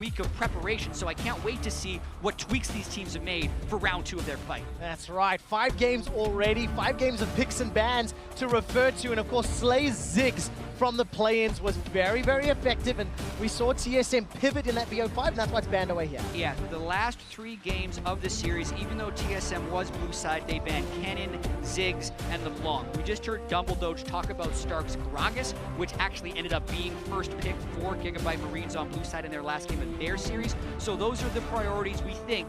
week of preparation, so I can't wait to see what tweaks these teams have made for round 2 of their fight. That's right, 5 games already, 5 games of picks and bans to refer to, and of course Slay's Ziggs from the play-ins was very, very effective, and we saw TSM pivot in that BO5, and that's why it's banned away here. Yeah, the last 3 games of the series, even though TSM was blue side, they banned Kennen, Ziggs, and LeBlanc. We just heard Dumbledore talk about Stark's Gragas, which actually ended up being first pick for Gigabyte Marines on blue side in their last game of their series. So those are the priorities we think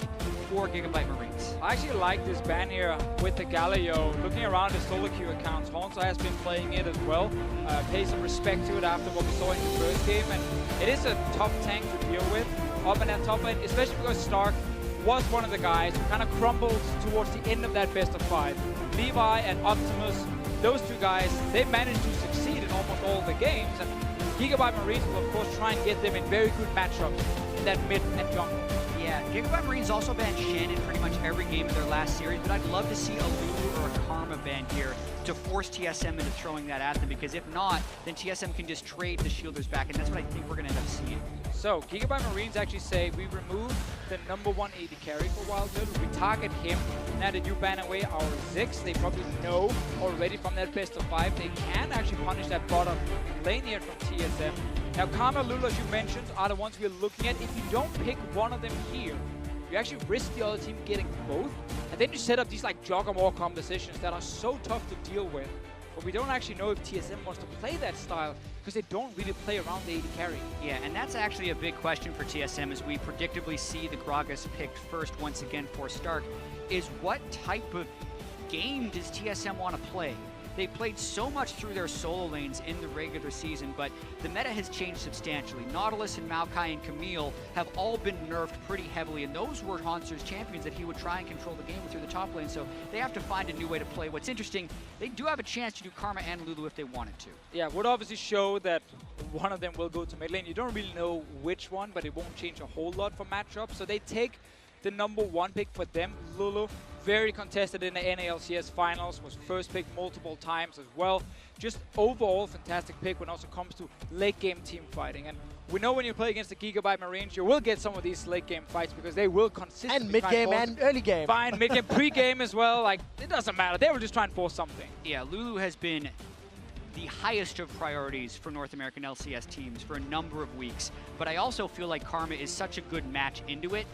for Gigabyte Marines. I actually like this ban here with the Galileo. Looking around his solo queue accounts, Honzo has been playing it as well. Pays some respect to it after what we saw in the first game, and it is a tough tank to deal with up in that top lane, especially because Stark was one of the guys who kind of crumbled towards the end of that best of 5. Levi and Optimus, those 2 guys, they managed to succeed in almost all the games, and Gigabyte Marines will of course try and get them in very good matchups in that mid and jungle. Yeah, Gigabyte Marines also banned Shen in pretty much every game of their last series, but I'd love to see a Lulu or a Karma ban here to force TSM into throwing that at them, because if not, then TSM can just trade the shielders back, and that's what I think we're going to end up seeing. So, Gigabyte Marines actually say we remove the #1 AD carry for Wild Turtle, we target him. Now that you ban away our Ziggs, they probably know already from that best of 5, they can actually punish that bottom lane here from TSM. Now, Karma, Lulu, as you mentioned, are the ones we're looking at. If you don't pick one of them here, you actually risk the other team getting both, and then you set up these like jog-and-walk compositions that are so tough to deal with. But we don't actually know if TSM wants to play that style, because they don't really play around the AD carry. Yeah, and that's actually a big question for TSM as we predictably see the Gragas picked first once again for Stark, is what type of game does TSM want to play? They played so much through their solo lanes in the regular season, but the meta has changed substantially. Nautilus and Maokai and Camille have all been nerfed pretty heavily, and those were Hanser's champions that he would try and control the game through the top lane, so they have to find a new way to play. What's interesting, they do have a chance to do Karma and Lulu if they wanted to. Yeah, would obviously show that one of them will go to mid lane. You don't really know which one, but it won't change a whole lot for matchup. So they take the #1 pick for them, Lulu. Very contested in the NALCS finals, was first pick multiple times as well. Just overall fantastic pick when it also comes to late game team fighting. And we know when you play against the Gigabyte Marines, you will get some of these late game fights because they will consistently and mid game and early game. Fine, mid game, pre game as well. Like, it doesn't matter. They will just try and force something. Yeah, Lulu has been the highest of priorities for North American LCS teams for a number of weeks, but I also feel like Karma is such a good match into it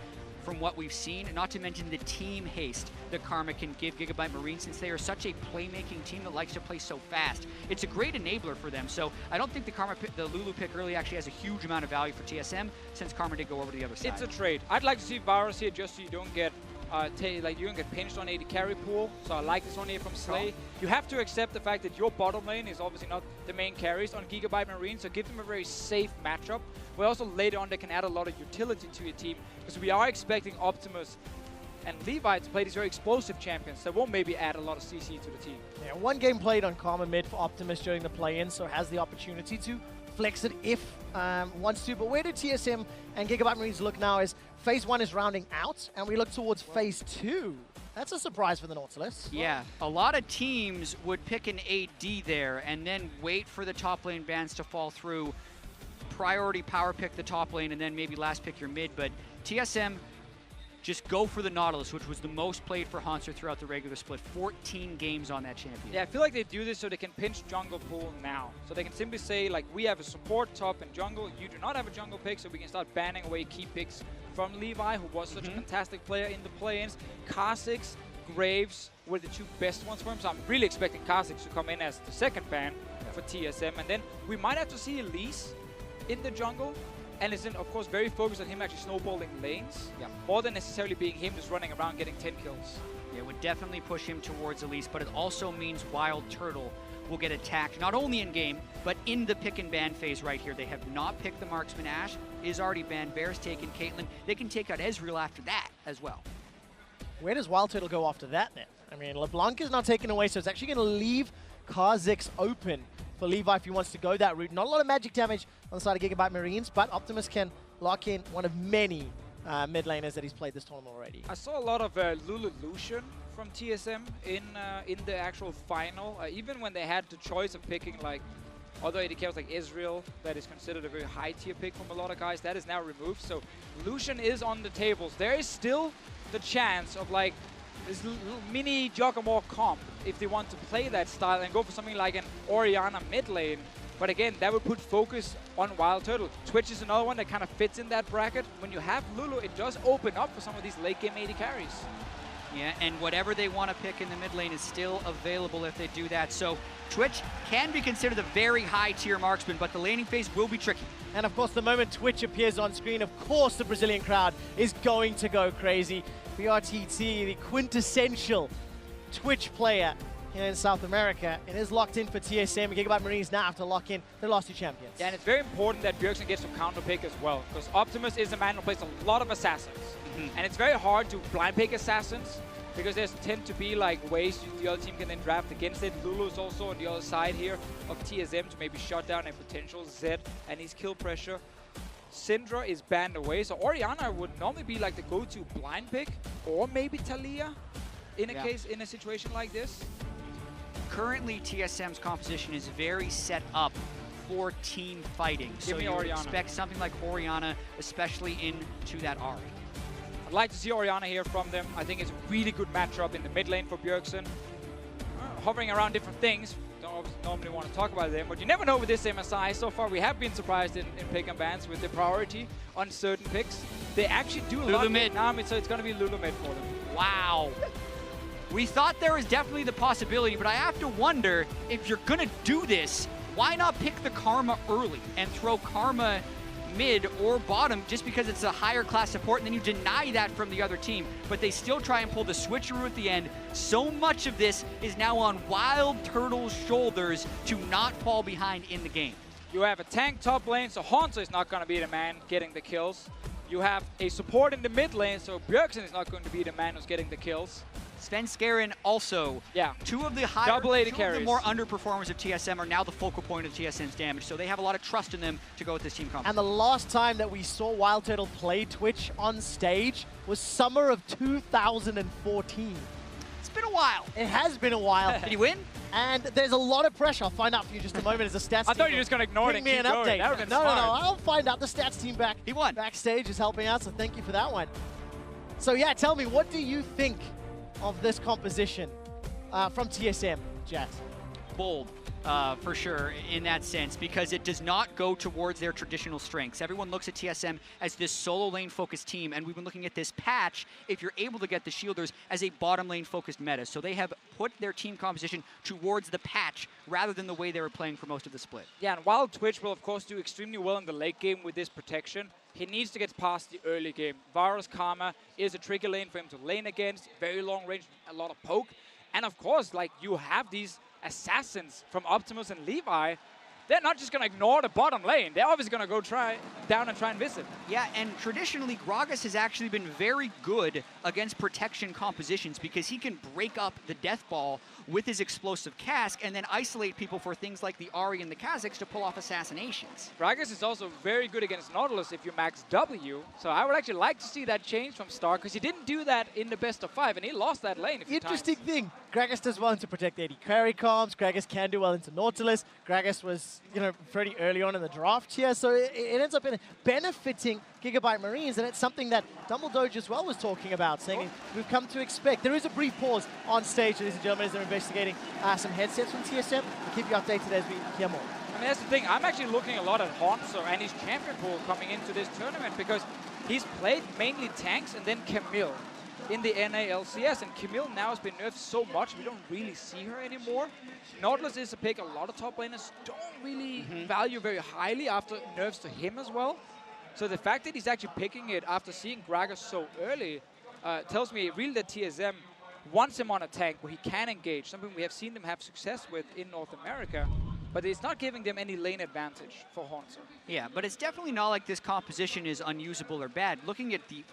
from what we've seen, and not to mention the team haste that Karma can give Gigabyte Marines, since they are such a playmaking team that likes to play so fast. It's a great enabler for them, so I don't think the Lulu pick early actually has a huge amount of value for TSM, since Karma did go over to the other side. It's a trade. I'd like to see Varus here just so you don't get you don't get pinched on AD carry pool, so I like this one here from Slay. You have to accept the fact that your bottom lane is obviously not the main carries on Gigabyte Marine, so give them a very safe matchup. But also later on they can add a lot of utility to your team, because we are expecting Optimus and Levi to play these very explosive champions that won't maybe add a lot of CC to the team. Yeah, 1 game played on Karma mid for Optimus during the play-in, so has the opportunity to flex it if wants to. But where do TSM and Gigabyte Marines look now is Phase 1 is rounding out, and we look towards Phase 2. That's a surprise for the Nautilus. Yeah, a lot of teams would pick an AD there and then wait for the top lane bans to fall through, priority power pick the top lane, and then maybe last pick your mid, but TSM just go for the Nautilus, which was the most played for Hanser throughout the regular split. 14 games on that champion. Yeah, I feel like they do this so they can pinch jungle pool now. So they can simply say, like, we have a support top and jungle, you do not have a jungle pick, so we can start banning away key picks from Levi, who was such a fantastic player in the play-ins. Kha'Zix, Graves were the 2 best ones for him, so I'm really expecting Kha'Zix to come in as the second ban for TSM. And then we might have to see Elise in the jungle, and is then, of course, very focused on him actually snowballing lanes, more than necessarily being him just running around getting 10 kills. Yeah, it would definitely push him towards Elise, but it also means Wild Turtle will get attacked, not only in-game, but in the pick and ban phase right here. They have not picked the Marksman. Ashe is already banned, Bear's taken, Caitlyn. They can take out Ezreal after that as well. Where does Wild Turtle go after that then? I mean, LeBlanc is now taken away, so it's actually going to leave Kha'Zix open for Levi if he wants to go that route. Not a lot of magic damage on the side of Gigabyte Marines, but Optimus can lock in one of many mid laners that he's played this tournament already. I saw a lot of Lulution from TSM in the actual final. Even when they had the choice of picking like Although AD carries like Israel, that is considered a very high tier pick from a lot of guys, that is now removed. So Lucian is on the tables. There is still the chance of like this little mini Gigabyte comp if they want to play that style and go for something like an Orianna mid lane. But again, that would put focus on Wild Turtle. Twitch is another one that kind of fits in that bracket. When you have Lulu, it does open up for some of these late game AD carries. Yeah, and whatever they want to pick in the mid lane is still available if they do that. So Twitch can be considered a very high tier marksman, but the laning phase will be tricky. And of course, the moment Twitch appears on screen, of course the Brazilian crowd is going to go crazy. BRTT, the quintessential Twitch player here in South America, and is locked in for TSM. Gigabyte Marines now have to lock in their last two champions. Yeah, and it's very important that Bjergsen gets some counter pick as well, because Optimus is a man who plays a lot of assassins. And it's very hard to blind pick assassins, because there tend to be like ways the other team can then draft against it. Lulu is also on the other side here of TSM to maybe shut down a potential Zed and his kill pressure. Syndra is banned away, so Orianna would normally be like the go-to blind pick, or maybe Talia in a situation like this. Currently, TSM's composition is very set up for team fighting. So you would expect something like Orianna, especially into that Ahri. I'd like to see Orianna here from them. I think it's a really good matchup in the mid lane for Bjergsen. Hovering around different things. Don't normally want to talk about them, but you never know with this MSI. So far, we have been surprised in pick and bans with the priority on certain picks. They actually do lock in Nami, so it's going to be Lulu mid for them. Wow. We thought there was definitely the possibility, but I have to wonder, if you're going to do this, why not pick the Karma early and throw Karma mid or bottom just because it's a higher class support, and then you deny that from the other team, but they still try and pull the switcheroo at the end. So much of this is now on Wild Turtle's shoulders to not fall behind in the game. You have a tank top lane, so Hanzo is not going to be the man getting the kills. You have a support in the mid lane, so Bjergsen is not going to be the man who's getting the kills. Svenskeren also. Yeah. Two of the more underperformers of TSM are now the focal point of TSM's damage, so they have a lot of trust in them to go with this team comp. And the last time that we saw Wild Turtle play Twitch on stage was summer of 2014. It's been a while. It has been a while. Did he win? And there's a lot of pressure. I'll find out for you just a moment as the stats I thought you were just going to ignore it and keep going. That would have been smart. No, I'll find out. The stats team he won. Backstage is helping out, so thank you for that one. So yeah, tell me, what do you think of this composition from TSM, Jazz? Bold, for sure, in that sense, because it does not go towards their traditional strengths. Everyone looks at TSM as this solo lane focused team, and we've been looking at this patch, if you're able to get the shielders, as a bottom lane focused meta. So they have put their team composition towards the patch rather than the way they were playing for most of the split. Yeah, and while Twitch will of course do extremely well in the late game with this protection, he needs to get past the early game. Varus Karma is a tricky lane for him to lane against, very long range, a lot of poke. And of course, like, you have these assassins from Optimus and Levi. They're not just going to ignore the bottom lane. They're obviously going to go down and try and visit. Yeah, and traditionally, Gragas has actually been very good against protection compositions because he can break up the death ball with his explosive cask and then isolate people for things like the Ahri and the Kazakhs to pull off assassinations. Gragas is also very good against Nautilus if you max W, so I would actually like to see that change from Star, because he didn't do that in the best of 5, and he lost that lane a few Interesting times. thing, Gragas does well to protect AD carry comms, Gragas can do well into Nautilus, Gragas was, pretty early on in the draft here, so it ends up benefiting Gigabyte Marines, and it's something that Dumbledore as well was talking about, saying we've come to expect. There is a brief pause on stage, ladies and gentlemen, as they're investigating some headsets from TSM. We'll keep you updated as we hear more. I mean, that's the thing. I'm actually looking a lot at Hanzo and his champion pool coming into this tournament, because he's played mainly tanks and then Camille in the NALCS, and Camille now has been nerfed so much we don't really see her anymore. Nautilus is a pick a lot of top laners don't really value very highly after nerfs to him as well. So the fact that he's actually picking it after seeing Gragas so early tells me really that TSM wants him on a tank where he can engage, something we have seen them have success with in North America, but it's not giving them any lane advantage for Hanzo. Yeah, but it's definitely not like this composition is unusable or bad. Looking at the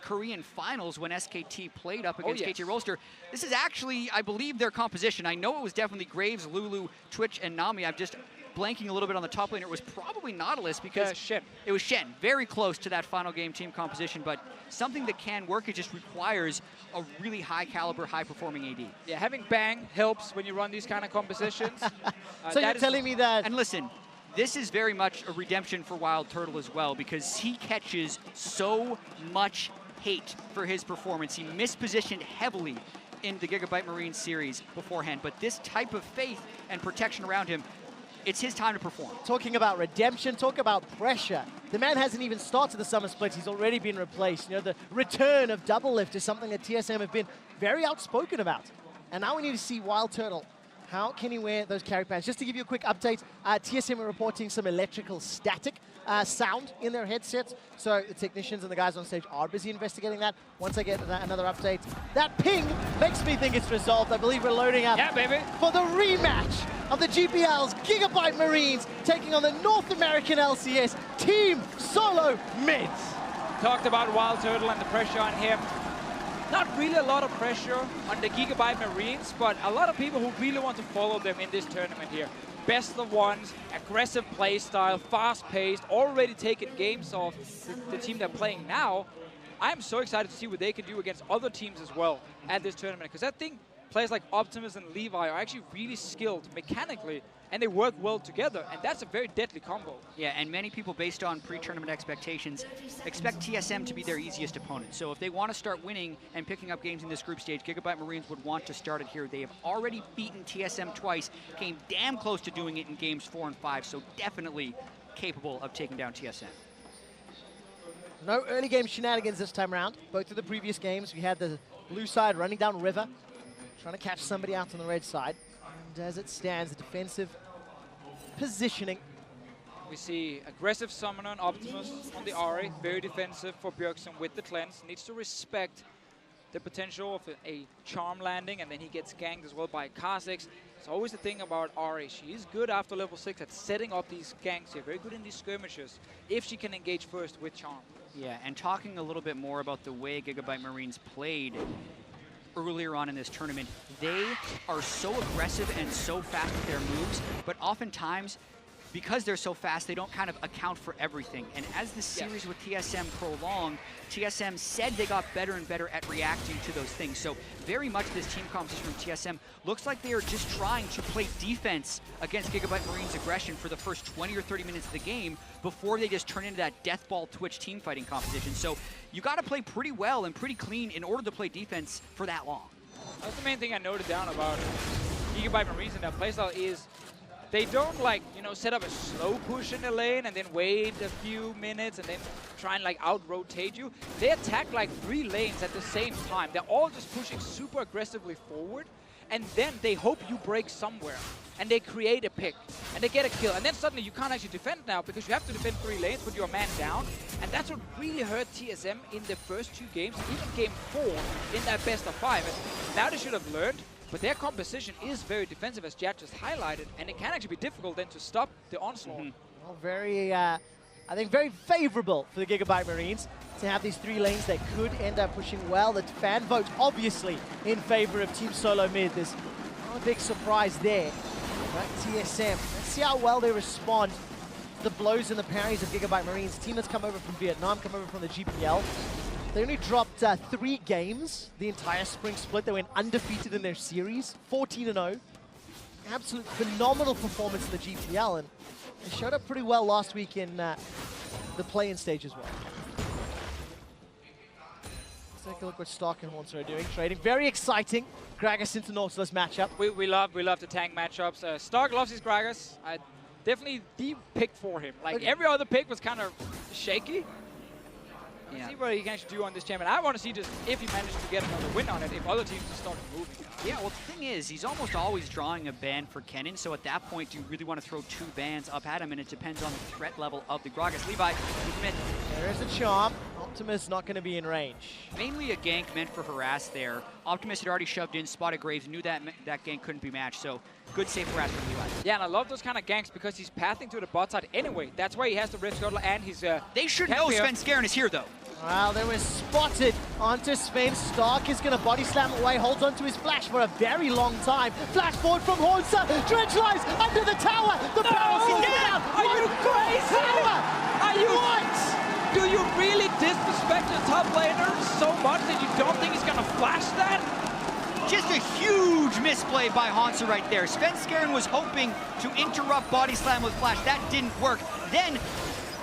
Korean finals when SKT played up against KT Rolster, this is actually, I believe, their composition. I know it was definitely Graves, Lulu, Twitch, and Nami. I've just blanking a little bit on the top laner. It was probably Nautilus because Shen. it was Shen. Very close to that final game team composition, but something that can work. It just requires a really high caliber, high performing AD. Yeah, having Bang helps when you run these kind of compositions. So you're telling me that... And listen, this is very much a redemption for Wild Turtle as well, because he catches so much hate for his performance. He mispositioned heavily in the Gigabyte Marine series beforehand, but this type of faith and protection around him, it's his time to perform. Talking about redemption, talk about pressure. The man hasn't even started the Summer Split. He's already been replaced. You know, the return of Double Lift is something that TSM have been very outspoken about. And now we need to see Wild Turtle. How can he wear those carry pants? Just to give you a quick update, TSM are reporting some electrical static sound in their headsets. So the technicians and the guys on stage are busy investigating that. Once I get another update, that ping makes me think it's resolved. I believe we're loading up for the rematch of the GPL's Gigabyte Marines taking on the North American LCS Team Solomid. Talked about Wild Turtle and the pressure on him. Not really a lot of pressure on the Gigabyte Marines, but a lot of people who really want to follow them in this tournament here. Best of ones, aggressive play style, fast-paced, already taken games off the team they're playing now. I'm so excited to see what they can do against other teams as well at this tournament, because I think players like Optimus and Levi are actually really skilled mechanically, and they work well together, and that's a very deadly combo. Yeah, and many people, based on pre-tournament expectations, expect TSM to be their easiest opponent. So if they want to start winning and picking up games in this group stage, Gigabyte Marines would want to start it here. They have already beaten TSM twice, came damn close to doing it in games 4 and 5, so definitely capable of taking down TSM. No early game shenanigans this time around. Both of the previous games, we had the blue side running down river, trying to catch somebody out on the red side. And as it stands, the defensive positioning. We see aggressive Summoner and Optimus on the Ahri, very defensive for Bjergsen with the cleanse. Needs to respect the potential of a charm landing, and then he gets ganked as well by Kha'Zix. It's always the thing about Ahri. She is good after level 6 at setting up these ganks here, very good in these skirmishes, if she can engage first with charm. Yeah, and talking a little bit more about the way Gigabyte Marines played earlier on in this tournament, they are so aggressive and so fast with their moves, but oftentimes, because they're so fast, they don't kind of account for everything. And as the series with TSM prolonged, TSM said they got better and better at reacting to those things. So very much this team composition from TSM looks like they are just trying to play defense against Gigabyte Marines' aggression for the first 20 or 30 minutes of the game before they just turn into that deathball Twitch team fighting composition. So you got to play pretty well and pretty clean in order to play defense for that long. That's the main thing I noted down about Gigabyte Marines and their playstyle is they don't, like, you know, set up a slow push in the lane and then wait a few minutes and then try and, like, out-rotate you. They attack, like, 3 lanes at the same time. They're all just pushing super aggressively forward, and then they hope you break somewhere. And they create a pick, and they get a kill. And then suddenly you can't actually defend now because you have to defend 3 lanes, put your man down. And that's what really hurt TSM in the first 2 games, even game 4 in that best of 5. And now they should have learned. But their composition is very defensive, as Jad just highlighted, and it can actually be difficult then to stop the onslaught. Well, very, I think very favorable for the Gigabyte Marines to have these 3 lanes that could end up pushing well. The fan vote obviously in favor of Team Solomid. There's not a big surprise there. But TSM, let's see how well they respond to the blows and the parries of Gigabyte Marines. A team that's come over from Vietnam, come over from the GPL. They only dropped 3 games the entire spring split. They went undefeated in their series, 14-0. Absolute phenomenal performance in the GPL, and they showed up pretty well last week in the play-in stage as well. Let's take a look what Stark and Horns are doing. Trading, very exciting. Gragas into Nautilus matchup. We love the tank matchups. Stark loves his Gragas. Definitely the pick for him. Like, every other pick was kind of shaky. Yeah. See what he can actually do on this champion. I want to see just if he manages to get another win on it, if other teams just start moving. Yeah, well, the thing is, he's almost always drawing a ban for Kennen, so at that point, do you really want to throw 2 bans up at him, and it depends on the threat level of the Gragas. Levi, there is a charm. Optimus not going to be in range. Mainly a gank meant for harass there. Optimus had already shoved in, spotted Graves, knew that that gank couldn't be matched, so good safe harass for Levi. Yeah, and I love those kind of ganks because he's pathing to the bot side anyway. That's why he has the Rift Scuttle and his They should know Sven Skaren is here, though. Well, they were spotted onto Sven. Stark is going to body slam away, holds onto his flash for a very long time. Flash forward from Hornsa. Dredge lies under the tower. The barrel falls down. Are you crazy? Tower. Are you What? Do you really disrespect your top laner so much that you don't think he's gonna flash that? Just a huge misplay by Hansa right there. Svenskeren was hoping to interrupt body slam with flash. That didn't work. Then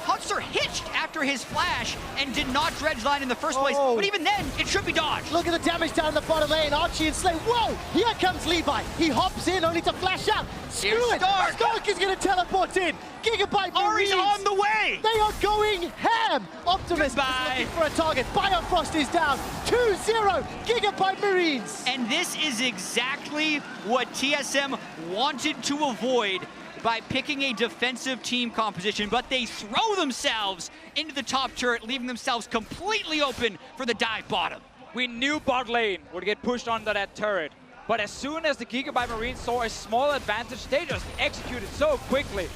Hunter hitched after his flash and did not dredge line in the first place. But even then, it should be dodged. Look at the damage down the bottom lane. Archie and Slay. Whoa! Here comes Levi. He hops in only to flash out. Screw it. Stark. Stark is going to teleport in. Gigabyte Ari's Marines. on the way. They are going ham. Optimus is looking for a target. Biofrost is down. 2-0. Gigabyte Marines. And this is exactly what TSM wanted to avoid by picking a defensive team composition, but they throw themselves into the top turret, leaving themselves completely open for the dive bottom. We knew bot lane would get pushed under that turret, but as soon as the Gigabyte Marines saw a small advantage, they just executed so quickly.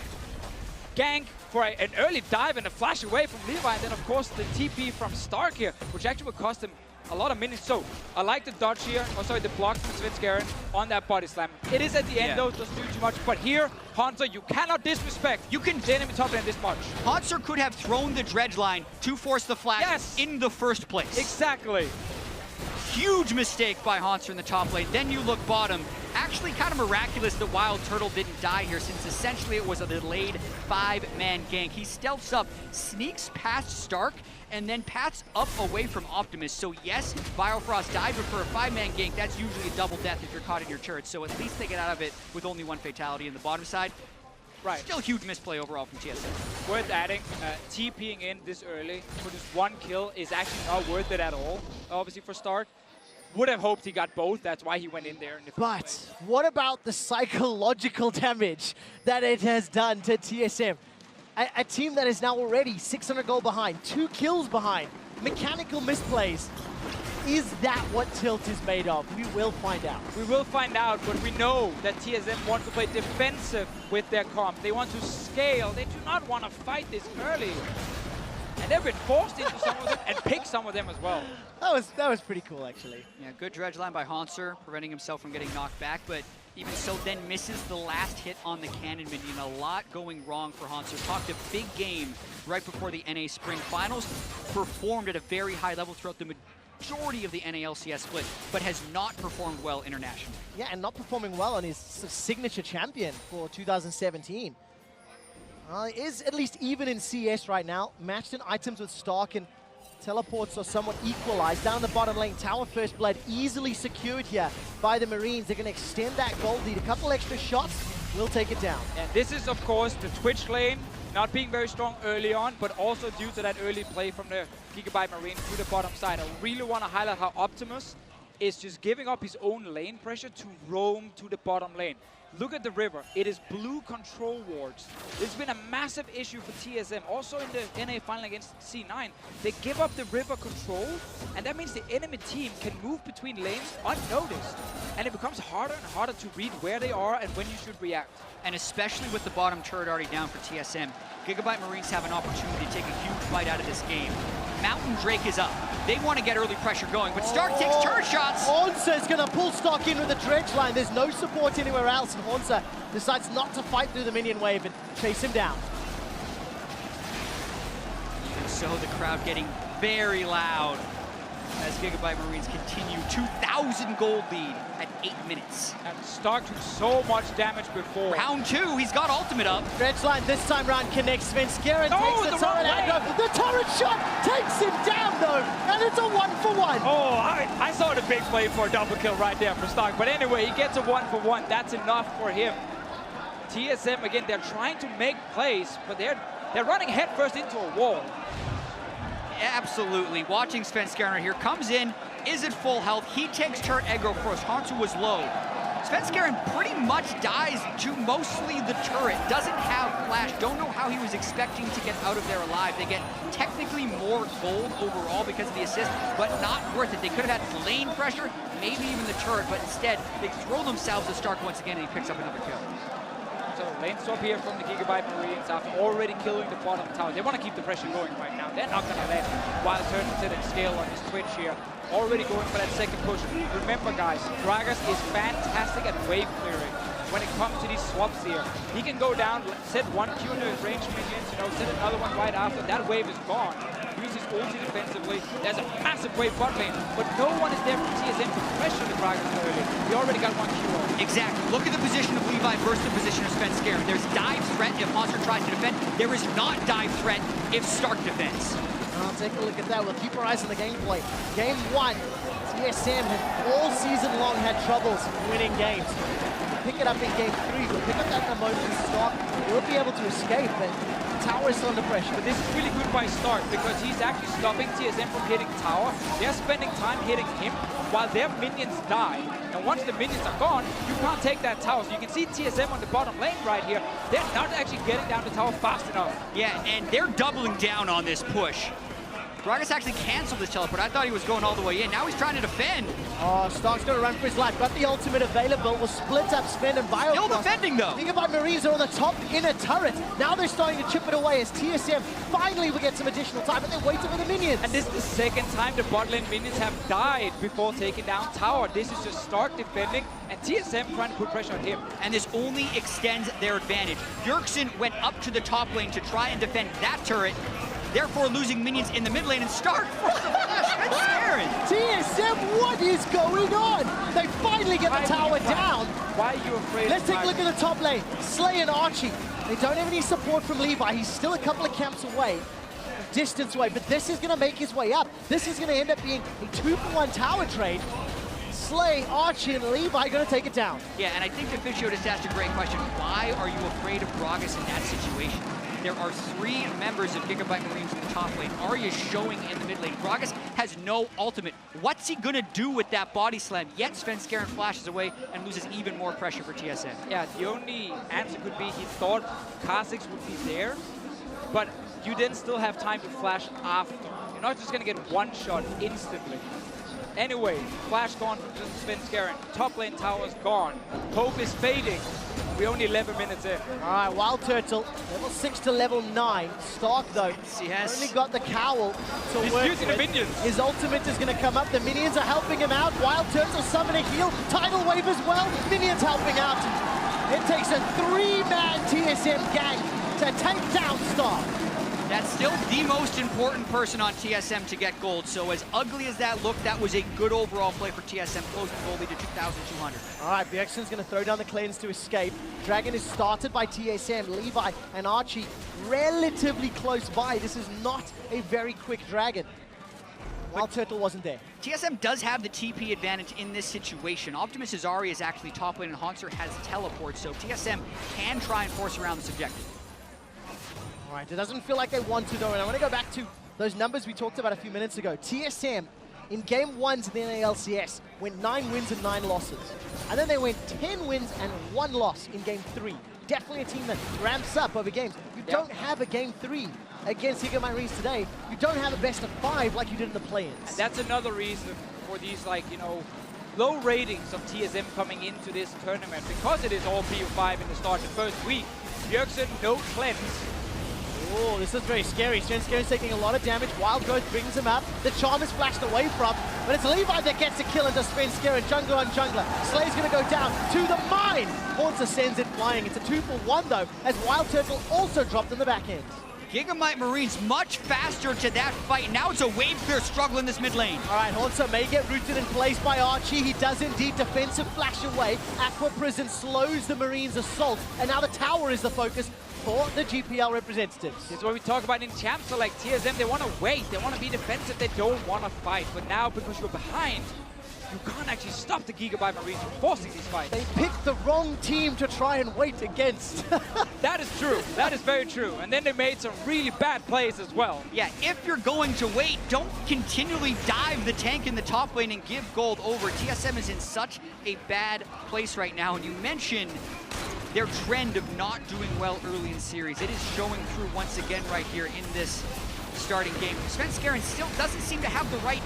Gank for an early dive and a flash away from Levi, and then of course the TP from Stark here, which actually would cost him a lot of minutes. So I like the dodge here, the block from Svenskeren on that body slam. It is at the end though, just do too much, but here, Hunter, you cannot disrespect the enemy top lane this much. Hanser could have thrown the dredge line to force the flash in the first place. Exactly. Huge mistake by Hanser in the top lane. Then you look bottom. Actually kind of miraculous that Wild Turtle didn't die here, since essentially it was a delayed 5-man gank. He stealths up, sneaks past Stark, and then paths up away from Optimus. So yes, Biofrost died, but for a 5-man gank, that's usually a double death if you're caught in your turret. So at least they get out of it with only one fatality in the bottom side. Right. Still huge misplay overall from TSM. Worth adding, TPing in this early for just one kill is actually not worth it at all, obviously for Stark. Would have hoped he got both, that's why he went in there in the first place. What about the psychological damage that it has done to TSM? A team that is now already 600 gold behind, 2 kills behind, mechanical misplays. Is that what Tilt is made of? We will find out. We will find out, but we know that TSM wants to play defensive with their comp. They want to scale. They do not want to fight this early. And they've been forced into some of them and picked some of them as well. That was pretty cool, actually. Yeah, good dredge line by Hanser, preventing himself from getting knocked back, but even so then misses the last hit on the cannon minion. A lot going wrong for Hanser. Talked a big game right before the NA Spring Finals, performed at a very high level throughout the majority of the NALCS split, but has not performed well internationally. Yeah, and not performing well on his signature champion for 2017. Is at least even in CS right now. Matched in items with Stark, and teleports are somewhat equalized. Down the bottom lane, Tower First Blood easily secured here by the Marines. They're going to extend that gold lead. A couple extra shots will take it down. And this is, of course, the Twitch lane not being very strong early on, but also due to that early play from the Gigabyte Marine to the bottom side. I really want to highlight how Optimus is just giving up his own lane pressure to roam to the bottom lane. Look at the river. It is blue control wards. It's been a massive issue for TSM. Also in the NA final against C9, they give up the river control, and that means the enemy team can move between lanes unnoticed. And it becomes harder and harder to read where they are and when you should react. And especially with the bottom turret already down for TSM, Gigabyte Marines have an opportunity to take a huge bite out of this game. Mountain Drake is up. They want to get early pressure going, but Stark takes turret shots. Hornsa is going to pull Stark in with the dredge line. There's no support anywhere else, and Hornsa decides not to fight through the minion wave and chase him down. Even so, the crowd getting very loud as Gigabyte Marines continue 2,000 gold lead at 8 minutes. And Stark took so much damage before. Round 2, he's got ultimate up. Dredge line this time round connects. Svenskeren takes the turret aggro. The turret shot takes him down though, and it's a 1-for-1. Oh, I saw the big play for a double kill right there for Stark. But anyway, he gets a 1-for-1. That's enough for him. TSM, again, they're trying to make plays, but they're running headfirst into a wall. Absolutely. Watching Svenskeren here, comes in, is at full health. He takes turret aggro first. Hansu was low. Svenskeren pretty much dies to mostly the turret. Doesn't have flash. Don't know how he was expecting to get out of there alive. They get technically more gold overall because of the assist, but not worth it. They could have had lane pressure, maybe even the turret, but instead they throw themselves at Stark once again, and he picks up another kill. So Lane swap here from the Gigabyte Marines after already killing the bottom tower. They want to keep the pressure going right now. They're not going to let Wild Turtle sit and scale on his Twitch here. Already going for that second push. Remember, guys, Gragas is fantastic at wave clearing. When it comes to these swaps here, he can go down, set one Q into his range minions, set another one right after. That wave is gone. Use his ulti defensively. There's a massive wave bot lane, but no one is there from TSM to pressure the Gragas early. He already got one Q on. Exactly. Look at the position of Levi versus the position of Sven Skaren. There's dive threat if Monster tries to defend. There is not dive threat if Stark defends. I'll take a look at that. We'll keep our eyes on the gameplay. Game 1, TSM has all season long had troubles winning games. Pick it up in game 3. We'll pick up that moment in Stark. We'll be able to escape, but tower is still under pressure. But this is really good by Stark because he's actually stopping TSM from hitting tower. They're spending time hitting him while their minions die. And once the minions are gone, you can't take that tower. So you can see TSM on the bottom lane right here. They're not actually getting down the tower fast enough. Yeah, and they're doubling down on this push. Gragas actually canceled his teleport. I thought he was going all the way in. Now he's trying to defend. Oh, Stark's going to run for his life. Got the ultimate available. Will split up Sven and Bio. Still defending, though. Gigabyte Marines are on the top inner turret. Now they're starting to chip it away as TSM finally will get some additional time, but they're waiting for the minions. And this is the second time the bot lane minions have died before taking down tower. This is just Stark defending and TSM trying to put pressure on him. And this only extends their advantage. Bjergsen went up to the top lane to try and defend that turret, therefore losing minions in the mid lane, and Stark forced the flash. It's Skaren. TSM, what is going on? They finally get the tower down. Why are you afraid? Let's take a look at the top lane. Slay and Archie. They don't have any support from Levi. He's still a couple of camps away, distance away, but this is going to make his way up. This is going to end up being a 2-for-1 tower trade. Slay, Archie, and Levi going to take it down. Yeah, and I think the Fischio just asked a great question. Why are you afraid of Gragas in that situation? There are 3 members of Gigabyte Marines in the top lane. Arya showing in the mid lane. Gragas has no ultimate. What's he gonna do with that body slam? Yet Sven Skaren flashes away and loses even more pressure for TSM. Yeah, the only answer could be he thought Kha'Zix would be there, but you then still have time to flash after. You're not just gonna get one shot instantly. Anyway, flash gone from Sven Skaren. Top lane tower's gone. Hope is fading. We're only 11 minutes in. All right, Wild Turtle, level 6 to level 9. Stark, though, He has only got the cowl to He's work using with. the minions. His ultimate is going to come up. The minions are helping him out. Wild Turtle summon a heal. Tidal Wave as well. Minions helping out. It takes a 3-man TSM gang to take down Stark. That's still the most important person on TSM to get gold. So as ugly as that looked, that was a good overall play for TSM, closing the gold lead to 2,200. All right, Bjergsen's going to throw down the cleanse to escape. Dragon is started by TSM. Levi and Archie relatively close by. This is not a very quick Dragon. Wild Turtle wasn't there. TSM does have the TP advantage in this situation. Optimus Azari is actually top lane and Haunter has teleport, so TSM can try and force around this objective. All right, it doesn't feel like they want to, though, and I want to go back to those numbers we talked about a few minutes ago. TSM, in game 1s of the NALCS, went 9 wins and 9 losses. And then they went 10 wins and 1 loss in game 3. Definitely a team that ramps up over games. You don't have a game 3 against Gigabyte Marines today. You don't have a best of 5 like you did in the play-ins. And that's another reason for these, low ratings of TSM coming into this tournament, because it is all PO5 in the start the first week. Bjergsen, no cleanse. Oh, this is very scary. Sven Skaren's taking a lot of damage. Wild Growth brings him up. The charm is flashed away from, but it's Levi that gets the kill into Sven Skaren. Jungler on jungler. Slay's going to go down to the mine. Haunter sends it flying. It's a 2-for-1 though, as Wild Turtle also dropped in the back end. Gigabyte Marines much faster to that fight. Now it's a wave clear struggle in this mid lane. All right, Haunter may get rooted in place by Archie. He does indeed defensive flash away. Aqua Prison slows the Marines' assault, and now the tower is the focus for the GPL representatives. This is what we talk about in Champ Select. TSM, they want to wait. They want to be defensive. They don't want to fight. But now, because you're behind, you can't actually stop the Gigabyte Marines from forcing these fights. They picked the wrong team to try and wait against. That is true. That is very true. And then they made some really bad plays as well. Yeah, if you're going to wait, don't continually dive the tank in the top lane and give gold over. TSM is in such a bad place right now. And you mentioned their trend of not doing well early in series. It is showing through once again right here in this starting game. Sven Skaren still doesn't seem to have the right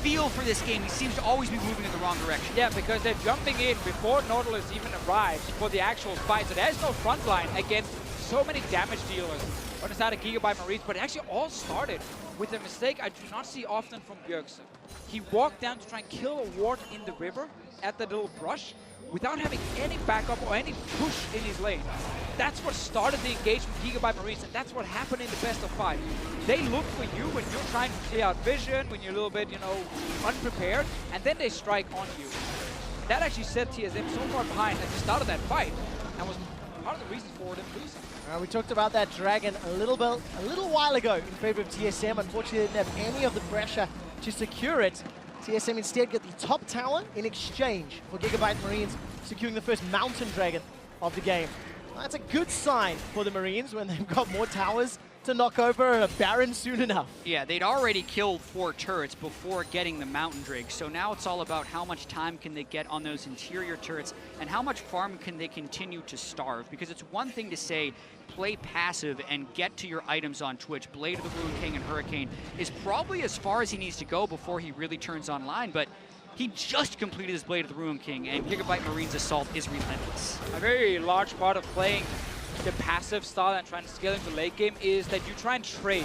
feel for this game. He seems to always be moving in the wrong direction. Yeah, because they're jumping in before Nautilus even arrives for the actual fight. So there's no front line against so many damage dealers on the side of Gigabyte Marines. But it actually all started with a mistake I do not see often from Bjergsen. He walked down to try and kill a ward in the river at the little brush without having any backup or any push in his lane. That's what started the engagement with Gigabyte Marines, and that's what happened in the best of 5. They look for you when you're trying to clear out vision, when you're a little bit, you know, unprepared, and then they strike on you. That actually set TSM so far behind at the start of that fight, and was part of the reason for them losing. We talked about that Dragon a little while ago in favor of TSM. Unfortunately, they didn't have any of the pressure to secure it. TSM instead get the top tower in exchange for Gigabyte Marines securing the first Mountain Dragon of the game. That's a good sign for the Marines when they've got more towers to knock over a Baron soon enough. Yeah, they'd already killed 4 turrets before getting the Mountain Drake, so now it's all about how much time can they get on those interior turrets and how much farm can they continue to starve, because it's one thing to say play passive and get to your items on Twitch. Blade of the Ruin King and Hurricane is probably as far as he needs to go before he really turns online, but he just completed his Blade of the Ruin King, and Gigabyte Marine's assault is relentless. A very large part of playing the passive style and trying to scale into late game is that you try and trade.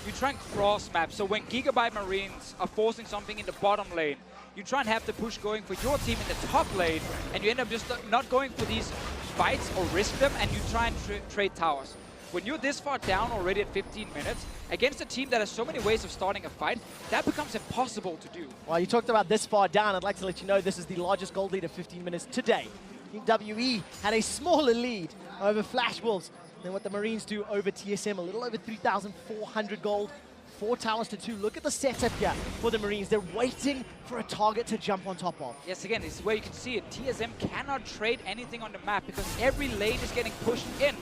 You try and cross map. So when Gigabyte Marines are forcing something in the bottom lane, you try and have the push going for your team in the top lane, and you end up just not going for these fights or risk them, and you try and trade towers. When you're this far down already at 15 minutes, against a team that has so many ways of starting a fight, that becomes impossible to do. Well, you talked about this far down. I'd like to let you know this is the largest gold lead of 15 minutes today. WE had a smaller lead over Flash Wolves than what the Marines do over TSM. A little over 3,400 gold, 4 towers to 2. Look at the setup here for the Marines. They're waiting for a target to jump on top of. Yes, again, this is where you can see it. TSM cannot trade anything on the map because every lane is getting pushed in.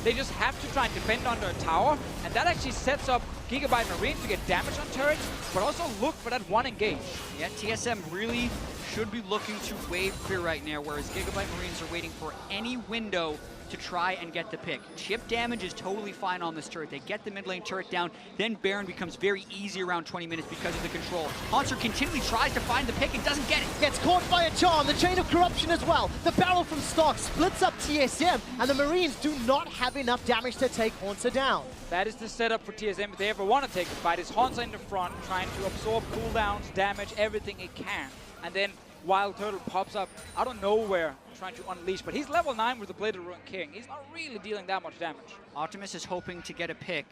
They just have to try and defend under a tower, and that actually sets up Gigabyte Marines to get damage on turrets, but also look for that one engage. Yeah, TSM really should be looking to wave clear right now, whereas Gigabyte Marines are waiting for any window to try and get the pick. Chip damage is totally fine on this turret. They get the mid lane turret down, then Baron becomes very easy around 20 minutes because of the control. Haunter continually tries to find the pick and doesn't get it. Gets caught by a charm, the chain of corruption as well. The barrel from Stark splits up TSM, and the Marines do not have enough damage to take Haunter down. That is the setup for TSM if they ever want to take the fight. Is Haunter in the front, trying to absorb cooldowns, damage, everything it can. And then Wild Turtle pops up out of nowhere, trying to unleash. But he's level 9 with the Blade of the Ruin King. He's not really dealing that much damage. Optimus is hoping to get a pick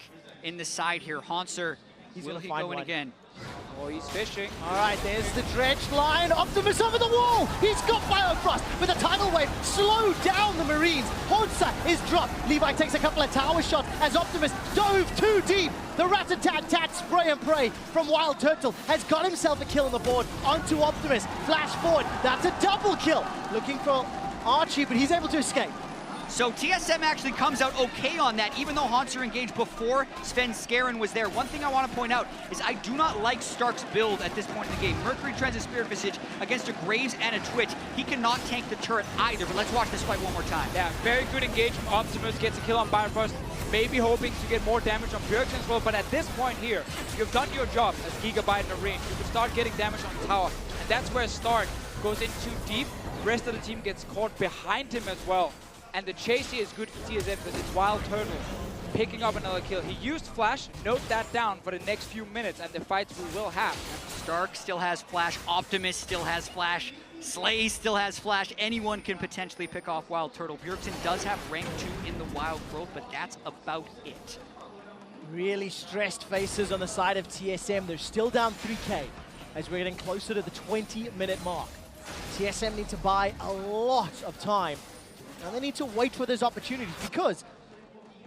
in the side here. Haunter, will he go in again? Oh, he's fishing. All right, there's the dredged line. Optimus over the wall. He's got Biofrost, but the tidal wave slowed down the Marines. Haunter is dropped. Levi takes a couple of tower shots as Optimus dove too deep. The rat-a-tat-tat spray and pray from Wild Turtle has got himself a kill on the board onto Optimus. Flash forward. That's a double kill. Looking for Archie, but he's able to escape. So TSM actually comes out okay on that, even though Haunter engaged before Sven Skaren was there. One thing I want to point out is I do not like Stark's build at this point in the game. Mercury Trends' Spirit Visage against a Graves and a Twitch. He cannot tank the turret either, but let's watch this fight one more time. Yeah, very good engagement. Optimus gets a kill on Bifrost, maybe hoping to get more damage on Bjergsen as well, but at this point here, you've done your job as Gigabyte in the range. You can start getting damage on the tower, and that's where Stark goes in too deep. The rest of the team gets caught behind him as well. And the chase here is good for TSM because it's Wild Turtle picking up another kill. He used Flash, note that down for the next few minutes and the fights we will have. Stark still has Flash, Optimus still has Flash, Slay still has Flash. Anyone can potentially pick off Wild Turtle. Bjergsen does have rank 2 in the Wild Growth, but that's about it. Really stressed faces on the side of TSM. They're still down 3K as we're getting closer to the 20-minute mark. TSM need to buy a lot of time. And they need to wait for those opportunities because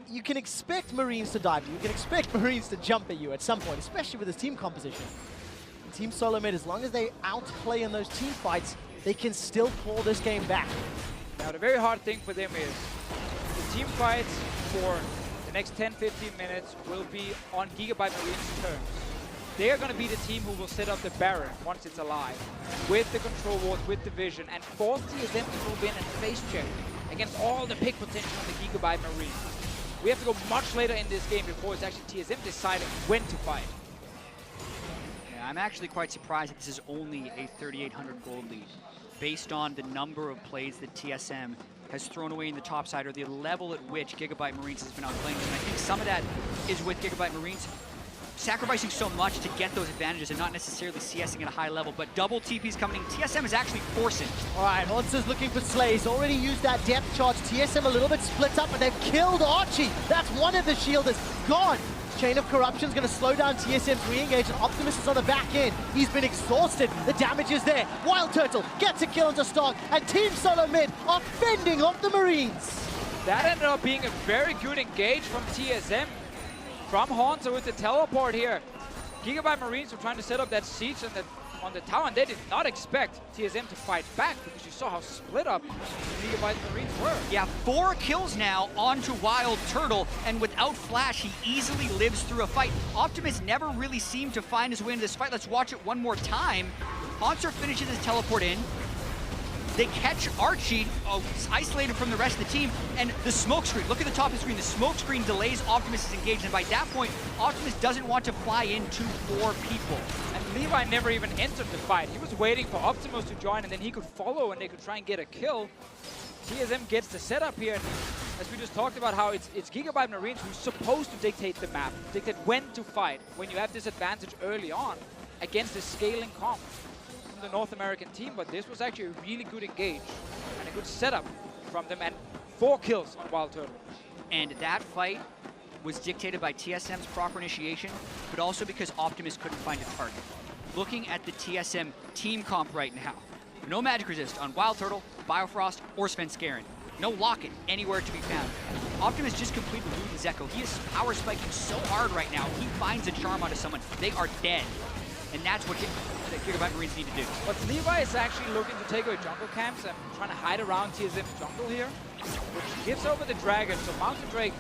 you can expect Marines to dive you. You can expect Marines to jump at you at some point, especially with this team composition. And Team Solomid, as long as they outplay in those team fights, they can still claw this game back. Now, the very hard thing for them is the team fights for the next 10-15 minutes will be on Gigabyte Marine's terms. They are going to be the team who will set up the Baron once it's alive, with the control wards, with the vision, and force TSM to move in and face check against all the pick potential on the Gigabyte Marine. We have to go much later in this game before it's actually TSM deciding when to fight. Yeah, I'm actually quite surprised that this is only a 3,800 gold lead, based on the number of plays that TSM has thrown away in the top side, or the level at which Gigabyte Marines has been outplaying them. And I think some of that is with Gigabyte Marines sacrificing so much to get those advantages and not necessarily CSing at a high level, but double TP's coming. TSM is actually forcing. All right, Haunter's looking for Slay. He's already used that depth charge. TSM a little bit split up, and they've killed Archie. That's one of the shielders gone. Chain of Corruption's going to slow down TSM's re-engage, and Optimus is on the back end. He's been exhausted. The damage is there. Wild Turtle gets a kill onto Stark, and Team Solomid are fending off the Marines. That ended up being a very good engage from TSM. From Haunter with the teleport here. Gigabyte Marines were trying to set up that siege on the tower, and they did not expect TSM to fight back, because you saw how split up Gigabyte Marines were. Yeah, 4 kills now onto Wild Turtle, and without Flash, he easily lives through a fight. Optimus never really seemed to find his way into this fight. Let's watch it one more time. Haunter finishes his teleport in. They catch Archie, isolated from the rest of the team, and the smoke screen, look at the top of the screen, the smoke screen delays Optimus' engagement, and by that point, Optimus doesn't want to fly into 4 people. And Levi never even entered the fight. He was waiting for Optimus to join, and then he could follow, and they could try and get a kill. TSM gets the setup here, and as we just talked about, how it's Gigabyte Marines who's supposed to dictate the map, dictate when to fight, when you have this advantage early on against the scaling comp the North American team, but this was actually a really good engage and a good setup from them, and 4 kills on Wild Turtle. And that fight was dictated by TSM's proper initiation, but also because Optimus couldn't find a target. Looking at the TSM team comp right now, no Magic Resist on Wild Turtle, Biofrost, or Svenskeren. No Locket anywhere to be found. Optimus just completed Loot his Echo. He is power spiking so hard right now. He finds a charm onto someone, they are dead. And that's what Gigabyte Marines need to do. But Levi is actually looking to take away jungle camps and trying to hide around TSM's jungle here, which gives over the dragon. So Mountain Drake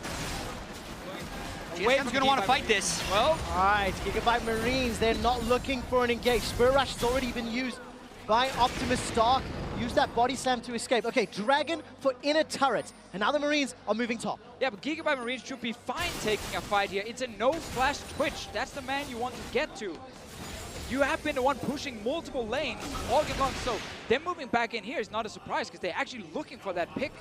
TSM's going to want to fight this. Well, all right, Gigabyte Marines, they're not looking for an engage. Spirit Rush has already been used by Optimus. Stark. Use that body slam to escape. Okay, Dragon for inner turret. And now the Marines are moving top. Yeah, but Gigabyte Marines should be fine taking a fight here. It's a no-flash Twitch. That's the man you want to get to. You have been the one pushing multiple lanes all game long, so them moving back in here is not a surprise, because they're actually looking for that pick.